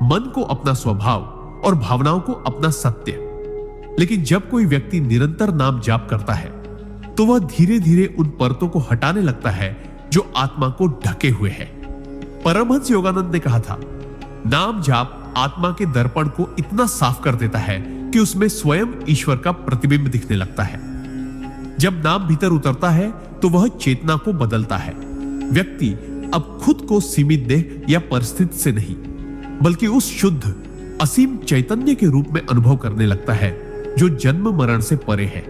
मन को अपना स्वभाव और भावनाओं को अपना सत्य। लेकिन जब कोई व्यक्ति निरंतर नाम जाप करता है तो वह धीरे धीरे उन परतों को हटाने लगता है जो आत्मा को ढके हुए है। परमहंस योगानंद ने कहा था, नाम जाप आत्मा के दर्पण को इतना साफ कर देता है कि उसमें स्वयं ईश्वर का प्रतिबिंब दिखने लगता है। जब नाम भीतर उतरता है तो वह चेतना को बदलता है। व्यक्ति अब खुद को सीमित देह या परिस्थिति से नहीं बल्कि उस शुद्ध असीम चैतन्य के रूप में अनुभव करने लगता है जो जन्म मरण से परे है।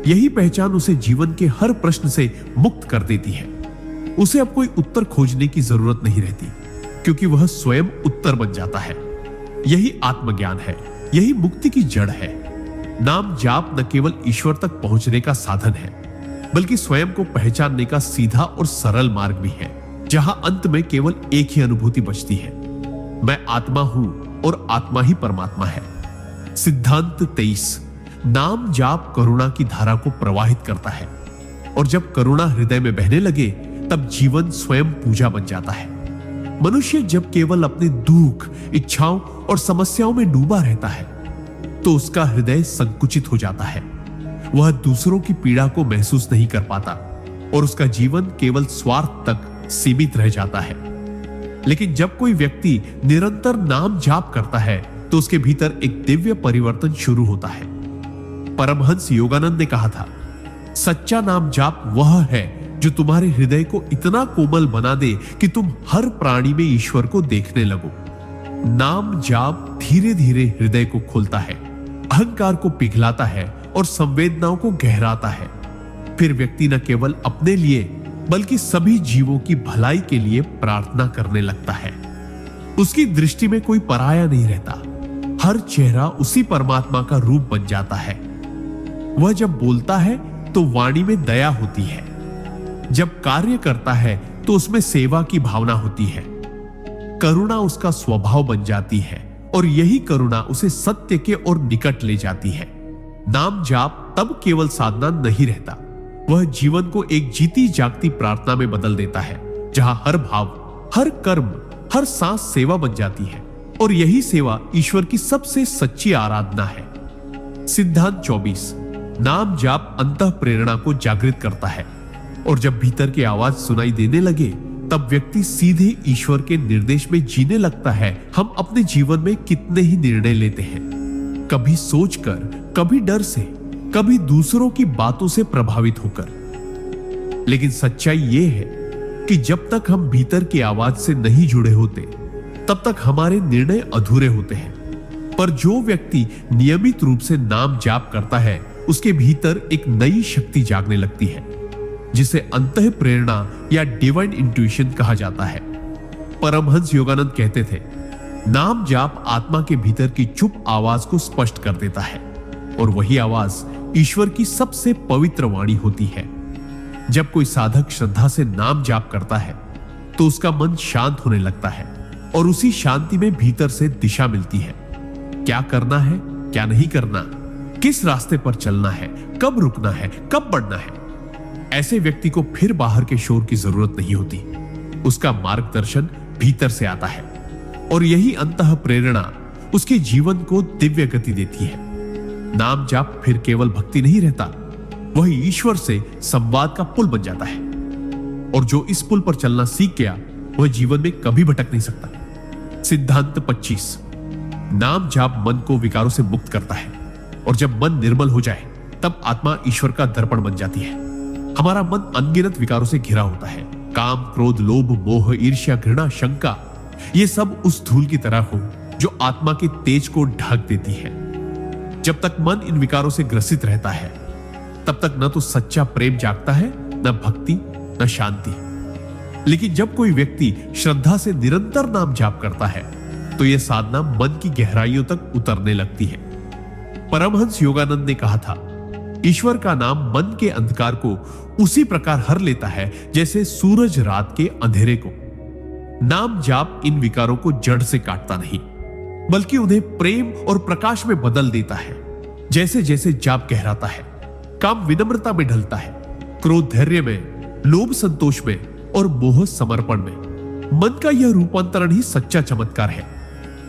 यही पहचान उसे जीवन के हर प्रश्न से मुक्त कर देती है। उसे अब कोई उत्तर खोजने की जरूरत नहीं रहती, क्योंकि वह स्वयं उत्तर बन जाता है। यही आत्मज्ञान है, यही मुक्ति की जड़ है। नाम जाप न केवल ईश्वर तक पहुंचने का साधन है बल्कि स्वयं को पहचानने का सीधा और सरल मार्ग भी है, जहां अंत में केवल एक ही अनुभूति बचती है, मैं आत्मा हूं और आत्मा ही परमात्मा है। सिद्धांत 23। नाम जाप करुणा की धारा को प्रवाहित करता है, और जब करुणा हृदय में बहने लगे तब जीवन स्वयं पूजा बन जाता है। मनुष्य जब केवल अपने दुख, इच्छाओं और समस्याओं में डूबा रहता है तो उसका हृदय संकुचित हो जाता है। वह दूसरों की पीड़ा को महसूस नहीं कर पाता और उसका जीवन केवल स्वार्थ तक सीमित रह जाता है। लेकिन जब कोई व्यक्ति निरंतर नाम जाप करता है तो उसके भीतर एक दिव्य परिवर्तन शुरू होता है। परमहंस योगानंद ने कहा था, सच्चा नाम जाप वह है जो तुम्हारे हृदय को इतना कोमल बना दे कि तुम हर प्राणी में ईश्वर को देखने लगो। नाम जाप धीरे धीरे हृदय को खोलता है, अहंकार को पिघलाता है और संवेदनाओं को गहराता है। फिर व्यक्ति न केवल अपने लिए बल्कि सभी जीवों की भलाई के लिए प्रार्थना करने लगता है। उसकी दृष्टि में कोई पराया नहीं रहता, हर चेहरा उसी परमात्मा का रूप बन जाता है। वह जब बोलता है तो वाणी में दया होती है, जब कार्य करता है तो उसमें सेवा की भावना होती है। करुणा उसका स्वभाव बन जाती है और यही करुणा उसे सत्य के और निकट ले जाती है। नाम जाप तब केवल साधना नहीं रहता, वह जीवन को एक जीती जागती प्रार्थना में बदल देता है, जहां हर भाव, हर कर्म, हर सांस सेवा बन जाती है और यही सेवा ईश्वर की सबसे सच्ची आराधना है। सिद्धांत 24। नाम जाप अंतः प्रेरणा को जागृत करता है और जब भीतर की आवाज सुनाई देने लगे तब व्यक्ति सीधे ईश्वर के निर्देश में जीने लगता है। हम अपने जीवन में कितने ही निर्णय लेते हैं, कभी सोचकर, कभी डर से, कभी दूसरों की बातों से प्रभावित होकर। लेकिन सच्चाई यह है कि जब तक हम भीतर की आवाज से नहीं जुड़े होते तब तक हमारे निर्णय अधूरे होते हैं। पर जो व्यक्ति नियमित रूप से नाम जाप करता है उसके भीतर एक नई शक्ति जागने लगती है, जिसे अंतः प्रेरणा या डिवाइन इंट्यूशन कहा जाता है। परमहंस योगानंद कहते थे, नाम जाप आत्मा के भीतर की चुप आवाज को स्पष्ट कर देता है और वही आवाज ईश्वर की सबसे पवित्र वाणी होती है। जब कोई साधक श्रद्धा से नाम जाप करता है तो उसका मन शांत होने लगता है और उसी शांति में भीतर से दिशा मिलती है। क्या करना है, क्या नहीं करना, किस रास्ते पर चलना है, कब रुकना है, कब बढ़ना है, ऐसे व्यक्ति को फिर बाहर के शोर की जरूरत नहीं होती। उसका मार्गदर्शन भीतर से आता है और यही अंतः प्रेरणा उसके जीवन को दिव्य गति देती है। नाम जाप फिर केवल भक्ति नहीं रहता, वह ईश्वर से संवाद का पुल बन जाता है और जो इस पुल पर चलना सीख गया वह जीवन में कभी भटक नहीं सकता। सिद्धांत 25। नाम जाप मन को विकारों से मुक्त करता है और जब मन निर्मल हो जाए तब आत्मा ईश्वर का दर्पण बन जाती है। हमारा मन अनगिनत विकारों से घिरा होता है, काम, क्रोध, लोभ, मोह, ईर्ष्या, घृणा, शंका, ये सब उस धूल की तरह हो जो आत्मा के तेज को ढक देती है। जब तक मन इन विकारों से ग्रसित रहता है तब तक न तो सच्चा प्रेम जागता है, न भक्ति, न शांति। लेकिन जब कोई व्यक्ति श्रद्धा से निरंतर नाम जाप करता है तो यह साधना मन की गहराइयों तक उतरने लगती है। परमहंस योगानंद ने कहा था, ईश्वर का नाम मन के अंधकार को उसी प्रकार हर लेता है जैसे सूरज रात के अंधेरे को। नाम जाप इन विकारों को जड़ से काटता नहीं बल्कि उन्हें प्रेम और प्रकाश में बदल देता है। जैसे जैसे जाप गहराता है, काम विनम्रता में ढलता है, क्रोध धैर्य में, लोभ संतोष में और मोह समर्पण में। मन का यह रूपांतरण ही सच्चा चमत्कार है।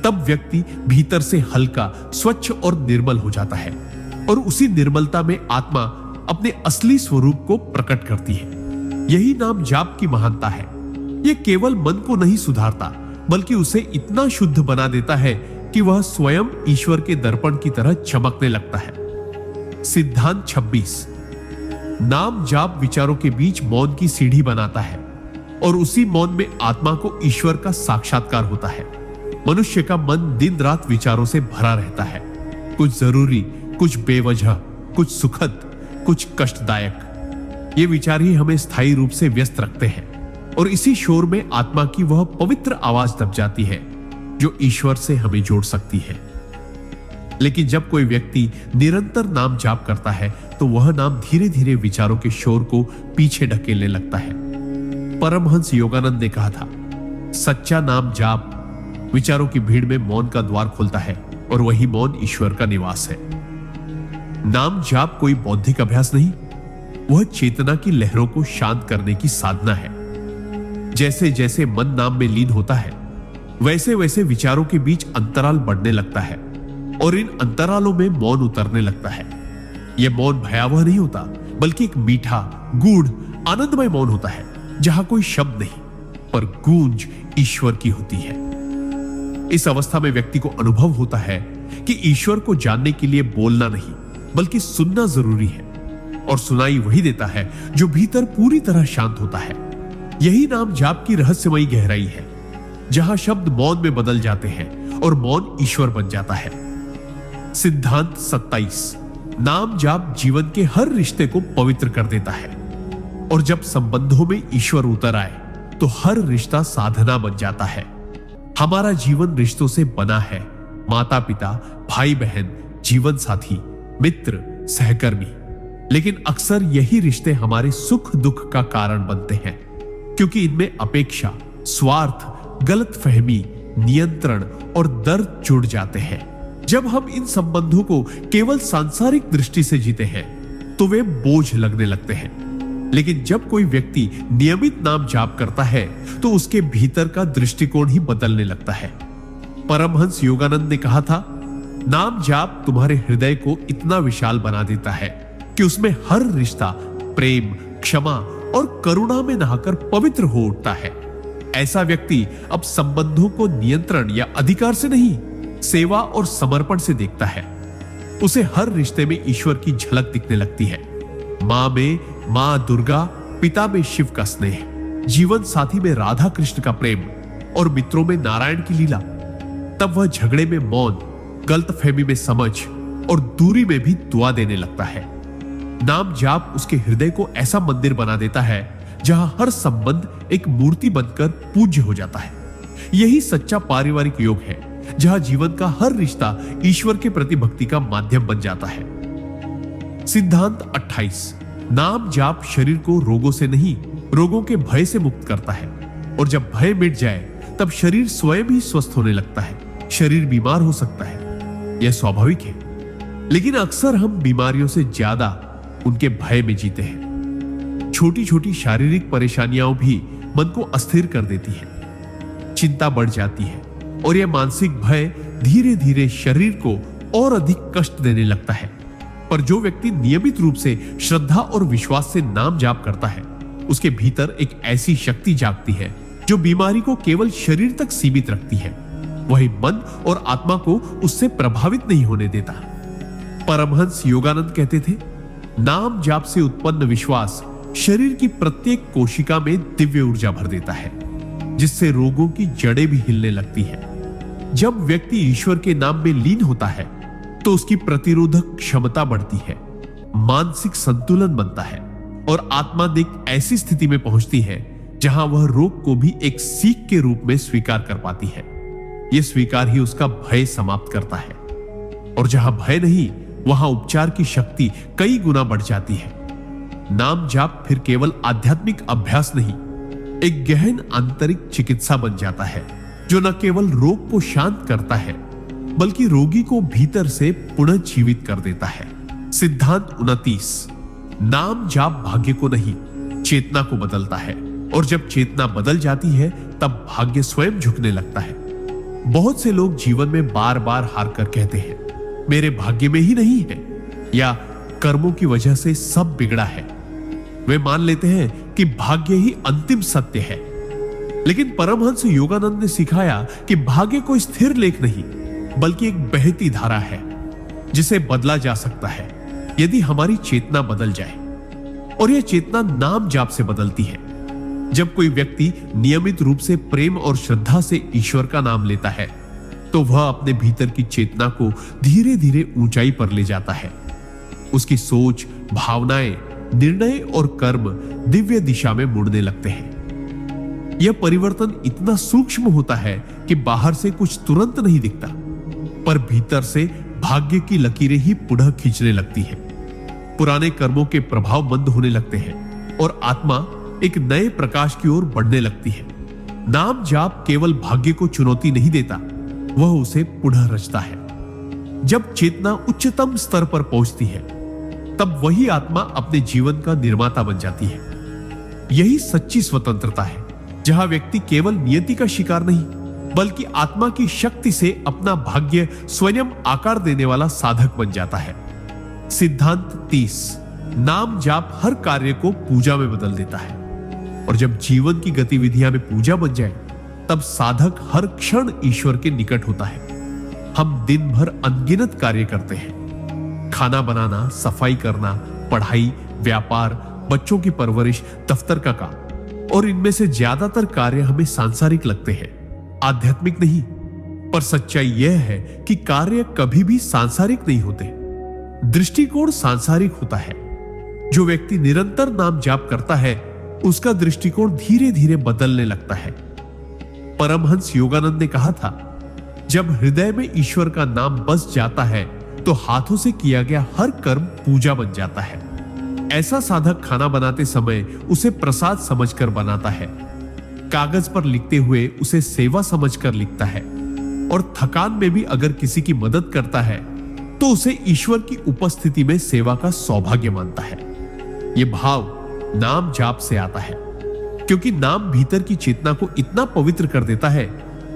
तब व्यक्ति भीतर से हल्का, स्वच्छ और निर्मल हो जाता है और उसी निर्मलता में आत्मा अपने असली स्वरूप को प्रकट करती है। यही नाम जाप की महानता है। यह केवल मन को नहीं सुधारता बल्कि उसे इतना शुद्ध बना देता है कि वह स्वयं ईश्वर के दर्पण की तरह चमकने लगता है। सिद्धांत 26। नाम जाप विचारों के बीच मौन की सीढ़ी बनाता है और उसी मौन में आत्मा को ईश्वर का साक्षात्कार होता है। मनुष्य का मन दिन रात विचारों से भरा रहता है, कुछ जरूरी, कुछ बेवजह, कुछ सुखद, कुछ कष्टदायक। ये विचार ही हमें स्थायी रूप से व्यस्त रखते हैं और इसी शोर में आत्मा की वह पवित्र आवाज दब जाती है जो ईश्वर से हमें जोड़ सकती है। लेकिन जब कोई व्यक्ति निरंतर नाम जाप करता है तो वह नाम धीरे धीरे विचारों के शोर को पीछे ढकेलने लगता है। परमहंस योगानंद ने कहा था, सच्चा नाम जाप विचारों की भीड़ में मौन का द्वार खोलता है और वही मौन ईश्वर का निवास है। नाम जाप कोई बौद्धिक अभ्यास नहीं, वह चेतना की लहरों को शांत करने की साधना है। जैसे जैसे मन नाम में लीन होता है वैसे वैसे विचारों के बीच अंतराल बढ़ने लगता है और इन अंतरालों में मौन उतरने लगता है। यह मौन भयावह नहीं होता बल्कि एक मीठा, गूढ़, आनंदमय मौन होता है जहां कोई शब्द नहीं पर गूंज, ईश्वर की होती है। इस अवस्था में व्यक्ति को अनुभव होता है कि ईश्वर को जानने के लिए बोलना नहीं बल्कि सुनना जरूरी है, और सुनाई वही देता है जो भीतर पूरी तरह शांत होता है। यही नाम जाप की रहस्यमयी गहराई है, जहां शब्द मौन में बदल जाते हैं और मौन ईश्वर बन जाता है। सिद्धांत 27। नाम जाप जीवन के हर रिश्ते को पवित्र कर देता है, और जब संबंधों में ईश्वर उतर आए तो हर रिश्ता साधना बन जाता है। हमारा जीवन रिश्तों से बना है, माता पिता, भाई बहन, जीवन साथी, मित्र, सहकर्मी। लेकिन अक्सर यही रिश्ते हमारे सुख दुख का कारण बनते हैं, क्योंकि इनमें अपेक्षा, स्वार्थ, गलतफहमी, नियंत्रण और दर्द जुड़ जाते हैं। जब हम इन संबंधों को केवल सांसारिक दृष्टि से जीते हैं तो वे बोझ लगने लगते हैं, लेकिन जब कोई व्यक्ति नियमित नाम जाप करता है तो उसके भीतर का दृष्टिकोण ही बदलने लगता है। परमहंस योगानंद ने कहा था, नाम जाप तुम्हारे हृदय को इतना विशाल बना देता है कि उसमें हर रिश्ता प्रेम, क्षमा और करुणा में नहाकर पवित्र हो उठता है। ऐसा व्यक्ति अब संबंधों को नियंत्रण या अधिकार से नहीं, सेवा और समर्पण से देखता है। उसे हर रिश्ते में ईश्वर की झलक दिखने लगती है। मां में मां दुर्गा, पिता में शिव का स्नेह, जीवन साथी में राधा कृष्ण का प्रेम और मित्रों में नारायण की लीला। तब वह झगड़े में मौन, गलतफहमी में समझ और दूरी में भी दुआ देने लगता है। नाम जाप उसके हृदय को ऐसा मंदिर बना देता है जहां हर संबंध एक मूर्ति बनकर पूज्य हो जाता है। यही सच्चा पारिवारिक योग है, जहां जीवन का हर रिश्ता ईश्वर के प्रति भक्ति का माध्यम बन जाता है। सिद्धांत 28। नाम जाप शरीर को रोगों से नहीं, रोगों के भय से मुक्त करता है, और जब भय मिट जाए तब शरीर स्वयं ही स्वस्थ होने लगता है। शरीर बीमार हो सकता है, यह स्वाभाविक है, लेकिन अक्सर हम बीमारियों से ज्यादा उनके भय में जीते हैं। छोटी छोटी शारीरिक परेशानियां भी मन को अस्थिर कर देती है, चिंता बढ़ जाती है, और यह मानसिक भय धीरे धीरे शरीर को और अधिक कष्ट देने लगता है। पर जो व्यक्ति नियमित रूप से श्रद्धा और विश्वास से नाम जाप करता है, उसके भीतर एक ऐसी शक्ति जागती है जो बीमारी को केवल शरीर तक सीमित रखती है, वही मन और आत्मा को उससे प्रभावित नहीं होने देता। परमहंस योगानंद कहते थे, नाम जाप से उत्पन्न विश्वास शरीर की प्रत्येक कोशिका में दिव्य ऊर्जा भर देता है, जिससे रोगों की जड़ें भी हिलने लगती है। जब व्यक्ति ईश्वर के नाम में लीन होता है तो उसकी प्रतिरोधक क्षमता बढ़ती है, मानसिक संतुलन बनता है और आत्मा एक ऐसी स्थिति में पहुंचती है जहां वह रोग को भी एक सीख के रूप में स्वीकार कर पाती है। यह स्वीकार ही उसका भय समाप्त करता है, और जहां भय नहीं, वहां उपचार की शक्ति कई गुना बढ़ जाती है। नाम जाप फिर केवल आध्यात्मिक अभ्यास नहीं, एक गहन आंतरिक चिकित्सा बन जाता है, जो न केवल रोग को शांत करता है बल्कि रोगी को भीतर से पुनः जीवित कर देता है। सिद्धांत 29। नाम जाप भाग्य को नहीं, चेतना को बदलता है, और जब चेतना बदल जाती है तब भाग्य स्वयं झुकने लगता है। बहुत से लोग जीवन में बार बार हार कर कहते हैं, मेरे भाग्य में ही नहीं है, या कर्मों की वजह से सब बिगड़ा है। वे मान लेते हैं कि भाग्य ही अंतिम सत्य है, लेकिन परमहंस योगानंद ने सिखाया कि भाग्य कोई स्थिर लेख नहीं बल्कि एक बहती धारा है, जिसे बदला जा सकता है यदि हमारी चेतना बदल जाए, और यह चेतना नाम जाप से बदलती है। जब कोई व्यक्ति नियमित रूप से प्रेम और श्रद्धा से ईश्वर का नाम लेता है तो वह अपने भीतर की चेतना को धीरे धीरे ऊंचाई पर ले जाता है। उसकी सोच, भावनाएं, निर्णय और कर्म दिव्य दिशा में मुड़ने लगते हैं। यह परिवर्तन इतना सूक्ष्म होता है कि बाहर से कुछ तुरंत नहीं दिखता, पर भीतर से भाग्य की लकीरें ही पुनः खींचने लगती है। पुराने कर्मों के प्रभाव बंद होने लगते हैं और आत्मा एक नए प्रकाश की ओर बढ़ने लगती है। नाम जाप केवल भाग्य को चुनौती नहीं देता, वह उसे पुनः रचता है। जब चेतना उच्चतम स्तर पर पहुंचती है तब वही आत्मा अपने जीवन का निर्माता बन जाती है। यही सच्ची स्वतंत्रता है, जहां व्यक्ति केवल नियति का शिकार नहीं बल्कि आत्मा की शक्ति से अपना भाग्य स्वयं आकार देने वाला साधक बन जाता है। सिद्धांत 30। नाम जाप हर कार्य को पूजा में बदल देता है, और जब जीवन की गतिविधियां में पूजा बन जाए तब साधक हर क्षण ईश्वर के निकट होता है। हम दिन भर अनगिनत कार्य करते हैं, खाना बनाना, सफाई करना, पढ़ाई, व्यापार, बच्चों की परवरिश, दफ्तर का काम, और इनमें से ज्यादातर कार्य हमें सांसारिक लगते हैं, आध्यात्मिक नहीं। पर सच्चाई यह है कि कार्य कभी भी सांसारिक नहीं होते, दृष्टिकोण सांसारिक होता है। जो व्यक्ति निरंतर नाम जाप करता है उसका दृष्टिकोण धीरे धीरे बदलने लगता है। परमहंस योगानंद ने कहा था, जब हृदय में ईश्वर का नाम बस जाता है तो हाथों से किया गया हर कर्म पूजा बन जाता है। ऐसा साधक खाना बनाते समय उसे प्रसाद समझकर बनाता है, कागज पर लिखते हुए उसे सेवा समझकर लिखता है, और थकान में भी अगर किसी की मदद करता है तो उसे ईश्वर की उपस्थिति में सेवा का सौभाग्य मानता है। यह भाव नाम जाप से आता है, क्योंकि नाम भीतर की चेतना को इतना पवित्र कर देता है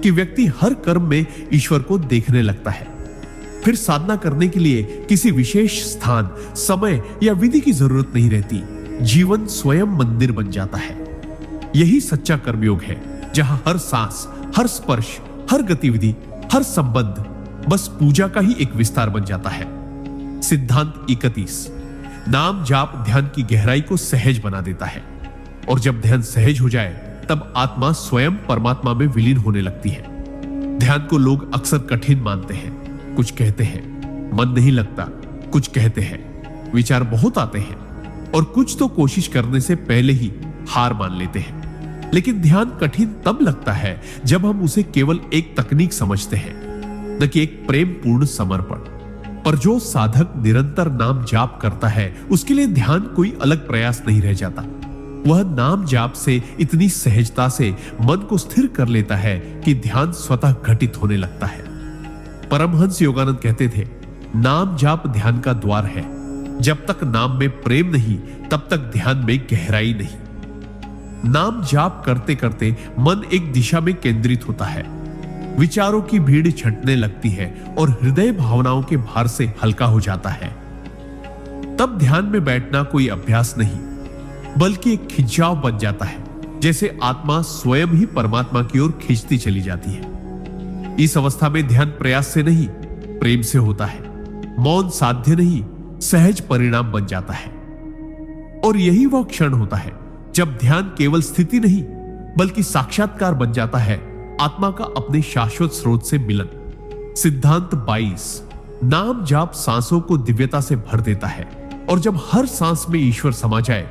कि व्यक्ति हर कर्म में ईश्वर को देखने लगता है। फिर साधना करने के लिए किसी विशेष स्थान, समय या विधि की जरूरत नहीं रहती। जीवन स्वयं मंदिर बन जाता है। यही सच्चा कर्मयोग है, जहां हर सांस, हर स्पर्श, हर गतिविधि, हर संबंध बस पूजा का ही एक विस्तार बन जाता है। सिद्धांत 31। नाम जाप ध्यान की गहराई को सहज बना देता है, और जब ध्यान सहज हो जाए तब आत्मा स्वयं परमात्मा में विलीन होने लगती है। ध्यान को लोग अक्सर कठिन मानते हैं। कुछ कहते हैं मन नहीं लगता, कुछ कहते हैं विचार बहुत आते हैं, और कुछ तो कोशिश करने से पहले ही हार मान लेते हैं। लेकिन ध्यान कठिन तब लगता है जब हम उसे केवल एक तकनीक समझते हैं, न कि एक प्रेम पूर्ण समर्पण। पर जो साधक निरंतर नाम जाप करता है उसके लिए ध्यान कोई अलग प्रयास नहीं रह जाता। वह नाम जाप से इतनी सहजता से मन को स्थिर कर लेता है कि ध्यान स्वतः घटित होने लगता है। परमहंस योगानंद कहते थे, नाम जाप ध्यान का द्वार है। जब तक नाम में प्रेम नहीं तब तक ध्यान में गहराई नहीं। नाम जाप करते करते मन एक दिशा में केंद्रित होता है, विचारों की भीड़ छंटने लगती है और हृदय भावनाओं के भार से हल्का हो जाता है। तब ध्यान में बैठना कोई अभ्यास नहीं बल्कि एक खिंचाव बन जाता है, जैसे आत्मा स्वयं ही परमात्मा की ओर खींचती चली जाती है। इस अवस्था में ध्यान प्रयास से नहीं प्रेम से होता है। मौन साध्य नहीं सहज परिणाम बन जाता है। और यही वह क्षण होता है जब ध्यान केवल स्थिति नहीं बल्कि साक्षात्कार बन जाता है, आत्मा का अपने शाश्वत स्रोत से मिलन। सिद्धांत 22। नाम जाप सांसों को दिव्यता से भर देता है, और जब हर सांस में ईश्वर समा जाए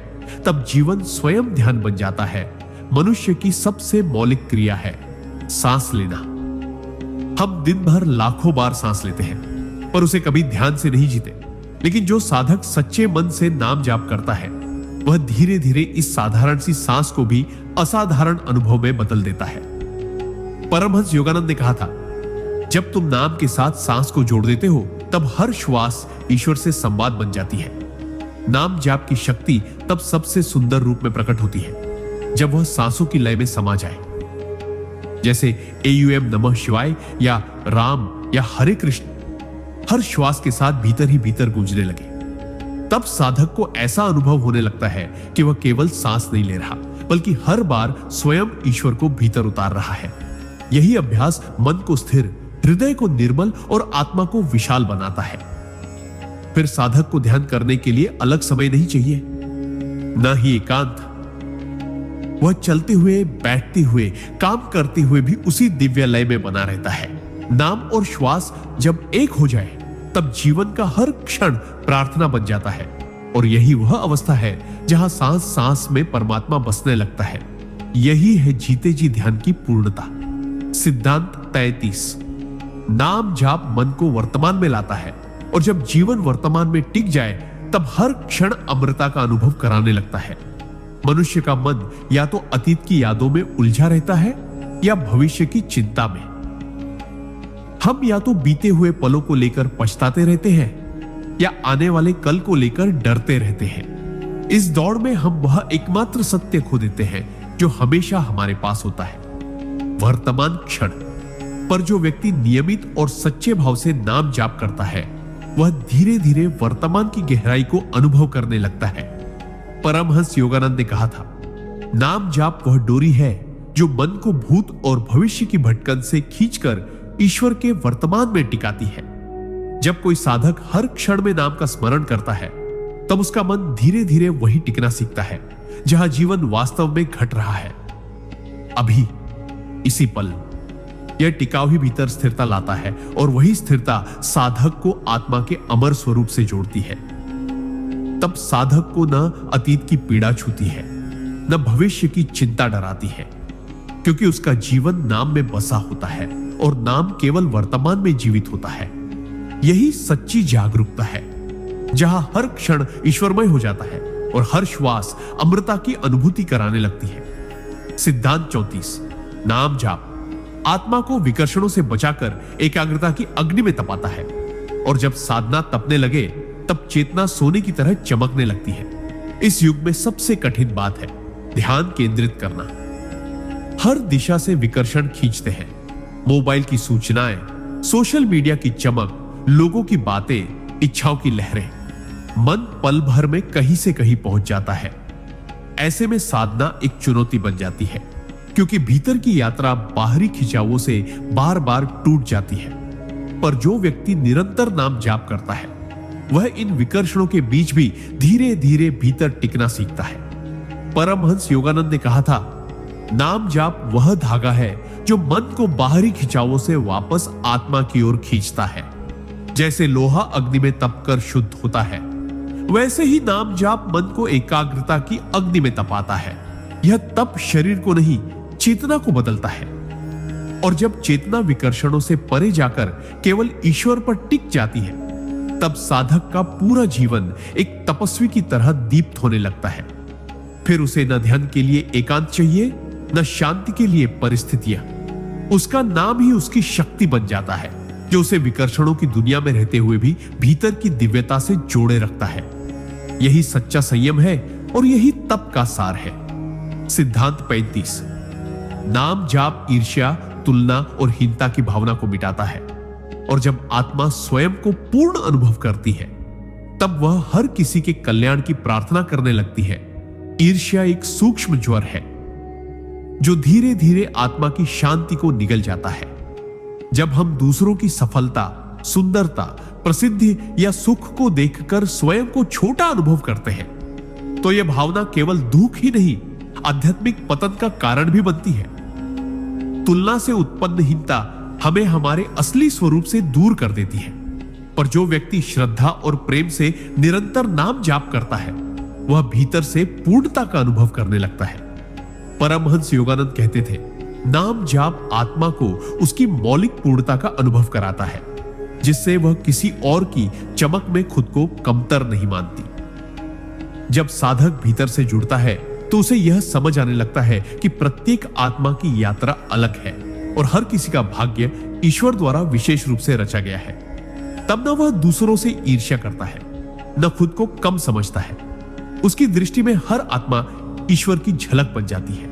तब जीवन स्वयं ध्यान बन जाता है। मनुष्य की सबसे मौलिक क्रिया है सांस लेना। हम दिन भर लाखों बार सांस लेते हैं पर उसे कभी ध्यान से नहीं जीते। लेकिन जो साधक सच्चे मन से नाम जाप करता है वह धीरे धीरे इस साधारण सी सांस को भी असाधारण अनुभव में बदल देता है। परमहंस योगानंद ने कहा था, जब तुम नाम के साथ सांस को जोड़ देते हो तब हर श्वास ईश्वर से संवाद बन जाती है। नाम जाप की शक्ति तब सबसे सुंदर रूप में प्रकट होती है जब वह सांसों की लय में समा जाए, जैसे AUM नमः शिवाय या राम या हरे कृष्ण हर श्वास के साथ भीतर ही भीतर गूंजने लगे। तब साधक को ऐसा अनुभव होने लगता है कि वह केवल सांस नहीं ले रहा बल्कि हर बार स्वयं ईश्वर को भीतर उतार रहा है। यही अभ्यास मन को स्थिर, हृदय को निर्मल और आत्मा को विशाल बनाता है। फिर साधक को ध्यान करने के लिए अलग समय नहीं चाहिए, न ही एकांत। वह चलते हुए, बैठते हुए, काम करते हुए भी उसी दिव्य लय में बना रहता है। नाम और श्वास जब एक हो जाए तब जीवन का हर क्षण प्रार्थना बन जाता है, और यही वह अवस्था है जहां सांस सांस में परमात्मा बसने लगता है। यही है जीते जी ध्यान की पूर्णता। सिद्धांत 33। नाम जाप मन को वर्तमान में लाता है, और जब जीवन वर्तमान में टिक जाए तब हर क्षण अमृता का अनुभव कराने लगता है। मनुष्य का मन या तो अतीत की यादों में उलझा रहता है या भविष्य की चिंता में। हम या तो बीते हुए पलों को लेकर पछताते रहते हैं या आने वाले कल को लेकर डरते रहते हैं। इस दौड़ में हम वह एकमात्र सत्य खो देते हैं जो हमेशा हमारे पास होता है, वर्तमान क्षण। पर जो व्यक्ति नियमित और सच्चे भाव से नाम जाप करता है वह धीरे धीरे वर्तमान की गहराई को अनुभव करने लगता है। परमहंस योगानंद ने कहा था, नाम जाप वह डोरी है जो मन को भूत और भविष्य की भटकन से खींचकर ईश्वर के वर्तमान में टिकाती है। जब कोई साधक हर क्षण में नाम का स्मरण करता है, तब उसका मन धीरे धीरे वही टिकना सीखता है जहां जीवन वास्तव में घट रहा है। अभी इसी पल यह टिकाव ही भीतर स्थिरता लाता है और वही स्थिरता साधक को आत्मा के अमर स्वरूप से जोड़ती है। तब साधक को न अतीत की पीड़ा छूती है, न भविष्य की चिंता डराती है, क्योंकि उसका जीवन नाम में बसा होता है और नाम केवल वर्तमान में जीवित होता है। यही सच्ची जागरूकता है, जहां हर क्षण ईश्वरमय हो जाता है और हर श्वास अमृता की अनुभूति कराने लगती है। सिद्धांत 34। नाम जाप आत्मा को विकर्षणों से बचाकर एकाग्रता की अग्नि में तपाता है, और जब साधना तपने लगे तब चेतना सोने की तरह चमकने लगती है। इस युग में सबसे कठिन बात है ध्यान केंद्रित करना। हर दिशा से विकर्षण खींचते हैं, मोबाइल की सूचनाएं, सोशल मीडिया की चमक, लोगों की बातें, इच्छाओं की लहरें। मन पल भर में कहीं से कहीं पहुंच जाता है। ऐसे में साधना एक चुनौती बन जाती है, क्योंकि भीतर की यात्रा बाहरी खिंचावों से बार बार टूट जाती है। पर जो व्यक्ति निरंतर नाम जाप करता है, वह इन विकर्षणों के बीच भी धीरे धीरे भीतर टिकना सीखता है। परमहंस योगानंद ने कहा था, नाम जाप वह धागा है जो मन को बाहरी खिंचावों से वापस आत्मा की ओर खींचता है। जैसे लोहा अग्नि में तपकर शुद्ध होता है, वैसे ही नाम जाप मन को एकाग्रता की अग्नि में तपाता है। यह तप शरीर को नहीं, चेतना को बदलता है। और जब चेतना विकर्षणों से परे जाकर केवल ईश्वर पर टिक जाती है, तब साधक का पूरा जीवन एक तपस्वी की तरह दीप्त होने लगता है। फिर उसे न ध्यान के लिए एकांत चाहिए, न शांति के लिए परिस्थितियां। उसका नाम ही उसकी शक्ति बन जाता है, जो उसे विकर्षणों की दुनिया में रहते हुए भी भीतर की दिव्यता से जोड़े रखता है। यही सच्चा संयम है और यही तप का सार है। सिद्धांत 35। नाम जाप ईर्ष्या, तुलना और हीनता की भावना को मिटाता है, और जब आत्मा स्वयं को पूर्ण अनुभव करती है, तब वह हर किसी के कल्याण की प्रार्थना करने लगती है। ईर्ष्या एक सूक्ष्म ज्वर है जो धीरे धीरे आत्मा की शांति को निगल जाता है। जब हम दूसरों की सफलता, सुंदरता, प्रसिद्धि या सुख को देखकर स्वयं को छोटा अनुभव करते हैं, तो यह भावना केवल दुख ही नहीं, आध्यात्मिक पतन का कारण भी बनती है। तुलना से उत्पन्न हीनता हमें हमारे असली स्वरूप से दूर कर देती है। पर जो व्यक्ति श्रद्धा और प्रेम से निरंतर नाम जाप करता है, वह भीतर से पूर्णता का अनुभव करने लगता है। परमहंस योगानंद कहते थे, नाम जाप आत्मा को उसकी मौलिक पूर्णता का अनुभव कराता है, जिससे वह किसी और की चमक में खुद को कमतर नहीं मानती। जब साधक भीतर से जुड़ता है, तो उसे यह समझ आने लगता है कि प्रत्येक आत्मा की यात्रा अलग है और हर किसी का भाग्य ईश्वर द्वारा विशेष रूप से रचा गया है। तब न वह दूसरों से ईर्ष्या करता है, न खुद को कम समझता है। उसकी दृष्टि में हर आत्मा ईश्वर की झलक बन जाती है,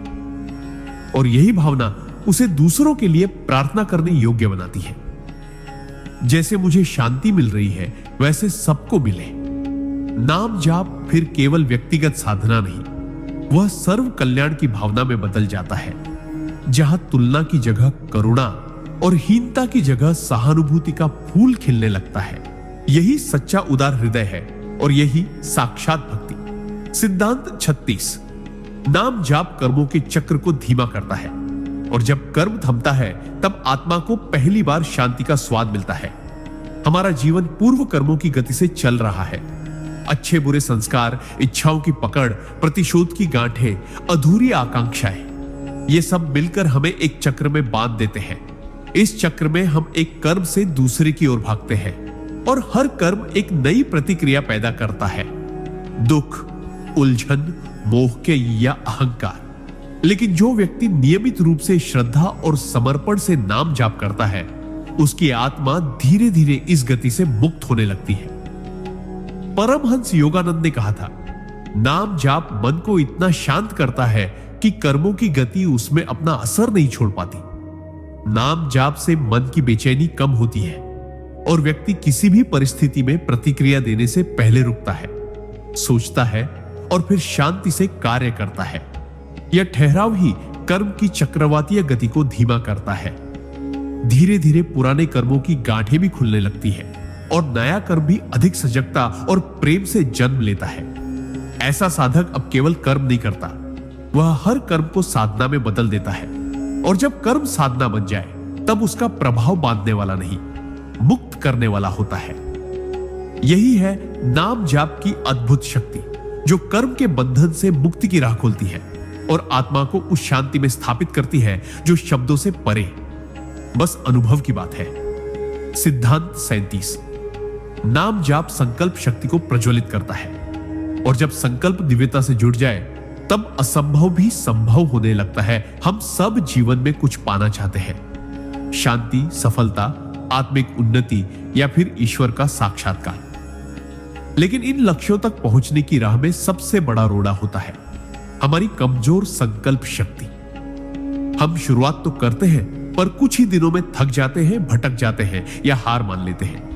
और यही भावना उसे दूसरों के लिए प्रार्थना करने योग्य बनाती है। जैसे मुझे शांति मिल रही है, वैसे सबको मिले। नाम जाप फिर केवल व्यक्तिगत साधना नहीं, वह सर्व कल्याण की भावना में बदल जाता है, जहां तुलना की जगह करुणा और हीनता की जगह सहानुभूति का फूल खिलने लगता है। यही सच्चा उदार हृदय है और यही साक्षात भक्ति। सिद्धांत 36। नाम जाप कर्मों के चक्र को धीमा करता है, और जब कर्म थमता है, तब आत्मा को पहली बार शांति का स्वाद मिलता है। हमारा जीवन पूर्व कर्मों की गति से चल रहा है। अच्छे बुरे संस्कार, इच्छाओं की पकड़, प्रतिशोध की गांठें, अधूरी आकांक्षाएं, ये सब मिलकर हमें एक चक्र में बांध देते हैं। इस चक्र में हम एक कर्म से दूसरे की ओर भागते हैं, और हर कर्म एक नई प्रतिक्रिया पैदा करता है। दुख, उलझन, मोह के या अहंकार। लेकिन जो व्यक्ति नियमित रूप से श्रद्धा और समर्पण से नाम जाप करता है, उसकी आत्मा धीरे धीरे इस गति से मुक्त होने लगती है। परमहंस योगानंद ने कहा था, नाम जाप मन को इतना शांत करता है कि कर्मों की गति उसमें अपना असर नहीं छोड़ पाती। नाम जाप से मन की बेचैनी कम होती है और व्यक्ति किसी भी परिस्थिति में प्रतिक्रिया देने से पहले रुकता है, सोचता है और फिर शांति से कार्य करता है। यह ठहराव ही कर्म की चक्रवातीय गति को धीमा करता है। धीरे धीरे पुराने कर्मों की गांठें भी खुलने लगती है और नया कर्म भी अधिक सजगता और प्रेम से जन्म लेता है। ऐसा साधक अब केवल कर्म नहीं करता, वह हर कर्म को साधना में बदल देता है। और जब कर्म साधना बन जाए तब उसका प्रभाव बांधने वाला नहीं, मुक्त करने वाला होता है। यही है नाम जाप की अद्भुत शक्ति, जो कर्म के बंधन से मुक्ति की राह खोलती है और आत्मा को उस शांति में स्थापित करती है जो शब्दों से परे, बस अनुभव की बात है। सिद्धांत 37। नाम जाप संकल्प शक्ति को प्रज्वलित करता है और जब संकल्प दिव्यता से जुड़ जाए तब असंभव भी संभव होने लगता है। हम सब जीवन में कुछ पाना चाहते हैं, शांति, सफलता, आत्मिक उन्नति या फिर ईश्वर का साक्षात्कार। लेकिन इन लक्ष्यों तक पहुंचने की राह में सबसे बड़ा रोड़ा होता है हमारी कमजोर संकल्प शक्ति। हम शुरुआत तो करते हैं पर कुछ ही दिनों में थक जाते हैं, भटक जाते हैं या हार मान लेते हैं।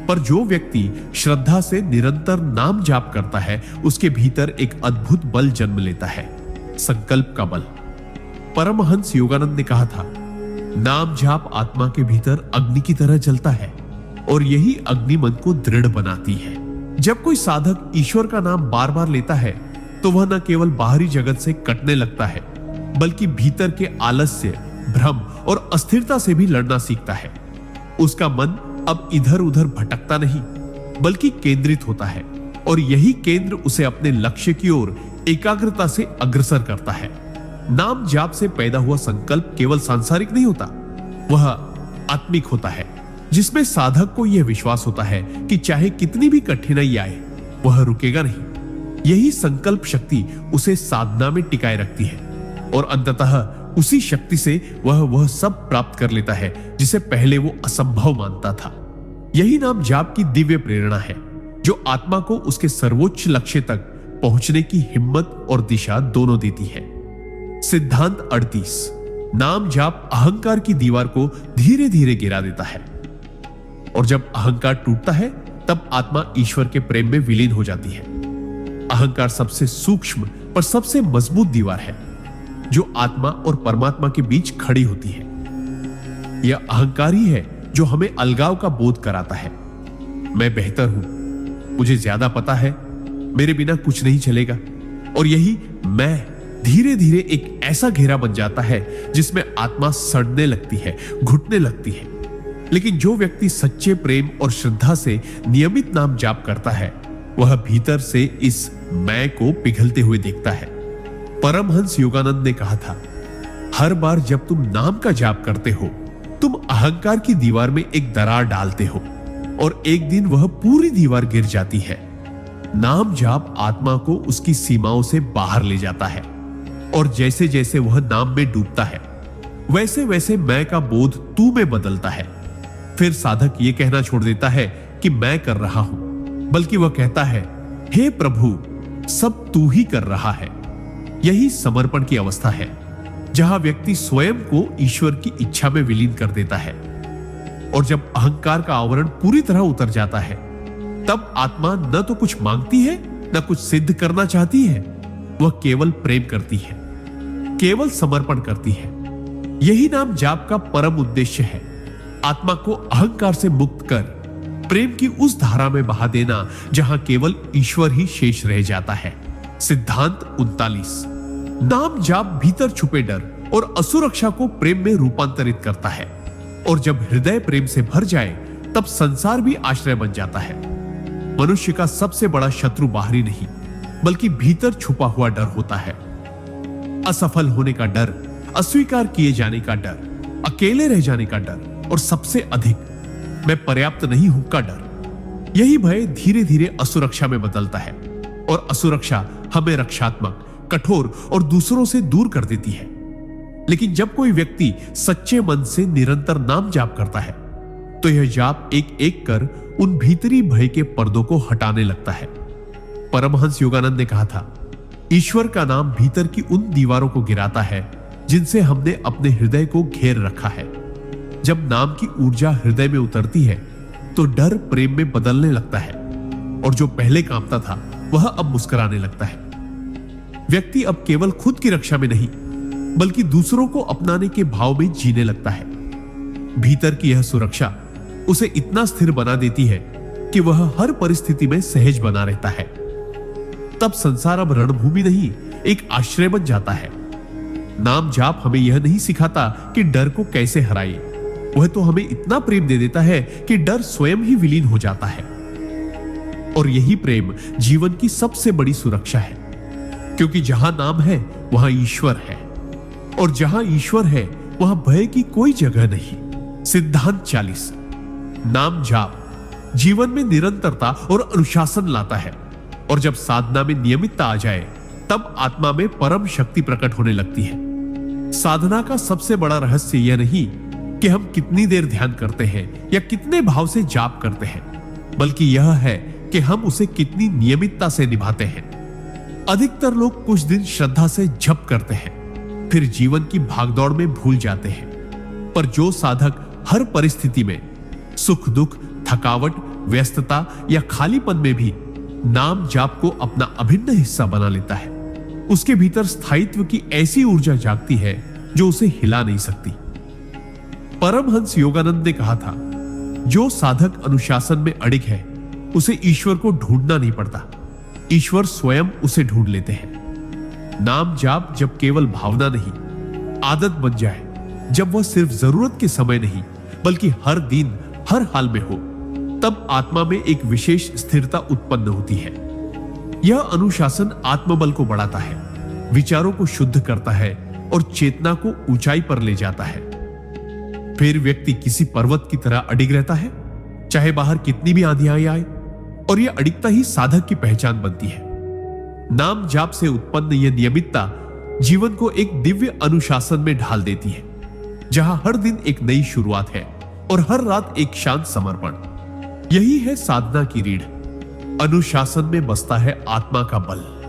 पर जो व्यक्ति श्रद्धा से निरंतर नाम जाप करता है उसके भीतर एक अद्भुत बल जन्म लेता है, संकल्प का बल। परमहंस योगानंद ने कहा था, नाम जाप आत्मा के भीतर अग्नि की तरह जलता है और यही अग्नि मन को दृढ़ बनाती है। जब कोई साधक ईश्वर का नाम बार बार लेता है तो वह न केवल बाहरी जगत से कटने लगता है बल्कि भीतर के आलस्य, भ्रम और अस्थिरता से भी लड़ना सीखता है। उसका मन अब इधर उधर भटकता नहीं बल्कि केंद्रित होता है और यही केंद्र उसे अपने लक्ष्य की ओर एकाग्रता से अग्रसर करता है। नाम जाप से पैदा हुआ संकल्प केवल सांसारिक नहीं होता, वह आत्मिक होता है, जिसमें साधक को यह विश्वास होता है कि चाहे कितनी भी कठिनाई आए वह रुकेगा नहीं। यही संकल्प शक्ति उसे साधना में टिकाए रखती है और अंततः उसी शक्ति से वह सब प्राप्त कर लेता है जिसे पहले वो असंभव मानता था। यही नाम जाप की दिव्य प्रेरणा है जो आत्मा को उसके सर्वोच्च लक्ष्य तक पहुंचने की हिम्मत और दिशा दोनों देती है। सिद्धांत 38। नाम जाप अहंकार की दीवार को धीरे धीरे गिरा देता है और जब अहंकार टूटता है तब आत्मा ईश्वर के प्रेम में विलीन हो जाती है। अहंकार सबसे सूक्ष्म पर सबसे मजबूत दीवार है जो आत्मा और परमात्मा के बीच खड़ी होती है। यह अहंकार ही है जो हमें अलगाव का बोध कराता है। मैं बेहतर हूं, मुझे ज्यादा पता है, मेरे बिना कुछ नहीं चलेगा। और यही मैं धीरे धीरे एक ऐसा घेरा बन जाता है जिसमें आत्मा सड़ने लगती है, घुटने लगती है। लेकिन जो व्यक्ति सच्चे प्रेम और श्रद्धा से नियमित नाम जाप करता है वह भीतर से इस मैं को पिघलते हुए देखता है। परमहंस योगानंद ने कहा था, हर बार जब तुम नाम का जाप करते हो तुम अहंकार की दीवार में एक दरार डालते हो और एक दिन वह पूरी दीवार गिर जाती है। नाम जाप आत्मा को उसकी सीमाओं से बाहर ले जाता है और जैसे जैसे वह नाम में डूबता है वैसे वैसे मैं का बोध तू में बदलता है। फिर साधक यह कहना छोड़ देता है कि मैं कर रहा हूं, बल्कि वह कहता है, हे प्रभु, सब तू ही कर रहा है। यही समर्पण की अवस्था है जहां व्यक्ति स्वयं को ईश्वर की इच्छा में विलीन कर देता है। और जब अहंकार का आवरण पूरी तरह उतर जाता है तब आत्मा न तो कुछ मांगती है न कुछ सिद्ध करना चाहती है, वह केवल प्रेम करती है, केवल समर्पण करती है। यही नाम जाप का परम उद्देश्य है, आत्मा को अहंकार से मुक्त कर प्रेम की उस धारा में बहा देना जहां केवल ईश्वर ही शेष रह जाता है। सिद्धांत 39। नाम जाप भीतर छुपे डर और असुरक्षा को प्रेम में रूपांतरित करता है और जब हृदय प्रेम से भर जाए तब संसार भी आश्रय बन जाता है। मनुष्य का सबसे बड़ा शत्रु बाहरी नहीं बल्कि भीतर छुपा हुआ डर होता है। असफल होने का डर, अस्वीकार किए जाने का डर, अकेले रह जाने का डर और सबसे अधिक मैं पर्याप्त नहीं हूं का डर। यही भय धीरे धीरे असुरक्षा में बदलता है और असुरक्षा हमें रक्षात्मक, कठोर और दूसरों से दूर कर देती है। लेकिन जब कोई व्यक्ति सच्चे मन से निरंतर नाम जाप करता है तो यह जाप एक एक कर उन भीतरी भय के पर्दों को हटाने लगता है। परमहंस योगानंद ने कहा था, ईश्वर का नाम भीतर की उन दीवारों को गिराता है जिनसे हमने अपने हृदय को घेर रखा है। जब नाम की ऊर्जा हृदय में उतरती है तो डर प्रेम में बदलने लगता है और जो पहले कांपता था वह अब मुस्कुराने लगता है। व्यक्ति अब केवल खुद की रक्षा में नहीं बल्कि दूसरों को अपनाने के भाव में जीने लगता है। भीतर की यह सुरक्षा उसे इतना स्थिर बना देती है कि वह हर परिस्थिति में सहज बना रहता है। तब संसार अब रणभूमि नहीं, एक आश्रय बन जाता है। नाम जाप हमें यह नहीं सिखाता कि डर को कैसे हराए, वह तो हमें इतना प्रेम दे देता है कि डर स्वयं ही विलीन हो जाता है। और यही प्रेम जीवन की सबसे बड़ी सुरक्षा है, क्योंकि जहां नाम है वहां ईश्वर है, और जहां ईश्वर है वहां भय की कोई जगह नहीं। सिद्धांत 40। नाम जाप जीवन में निरंतरता और अनुशासन लाता है, और जब साधना में नियमितता आ जाए तब आत्मा में परम शक्ति प्रकट होने लगती है। साधना का सबसे बड़ा रहस्य यह नहीं कि हम कितनी देर ध्यान करते हैं या कितने भाव से जाप करते हैं, बल्कि यह है कि हम उसे कितनी नियमितता से निभाते हैं। अधिकतर लोग कुछ दिन श्रद्धा से जप करते हैं, फिर जीवन की भागदौड़ में भूल जाते हैं। पर जो साधक हर परिस्थिति में सुख दुख, थकावट, व्यस्तता या खालीपन में भी नाम जाप को अपना अभिन्न हिस्सा बना लेता है, उसके भीतर स्थायित्व की ऐसी ऊर्जा जागती है जो उसे हिला नहीं सकती। परमहंस योगानंद ने कहा था, जो साधक अनुशासन में अड़िग है उसे ईश्वर को ढूंढना नहीं पड़ता, ईश्वर स्वयं उसे ढूंढ लेते हैं। नाम जाप जब केवल भावना नहीं, आदत बन जाए, जब वह सिर्फ जरूरत के समय नहीं बल्कि हर दिन हर हाल में हो, तब आत्मा में एक विशेष स्थिरता उत्पन्न होती है। यह अनुशासन आत्मबल को बढ़ाता है, विचारों को शुद्ध करता है और चेतना को ऊंचाई पर ले जाता है। फिर व्यक्ति किसी पर्वत की तरह अडिग रहता है, चाहे बाहर कितनी भी आंधियां आए, और यह अडिगता ही साधक की पहचान बनती है। नाम जाप से उत्पन्न यह नियमितता जीवन को एक दिव्य अनुशासन में ढाल देती है, जहां हर दिन एक नई शुरुआत है और हर रात एक शांत समर्पण। यही है साधना की रीढ़। अनुशासन में बसता है आत्मा का बल।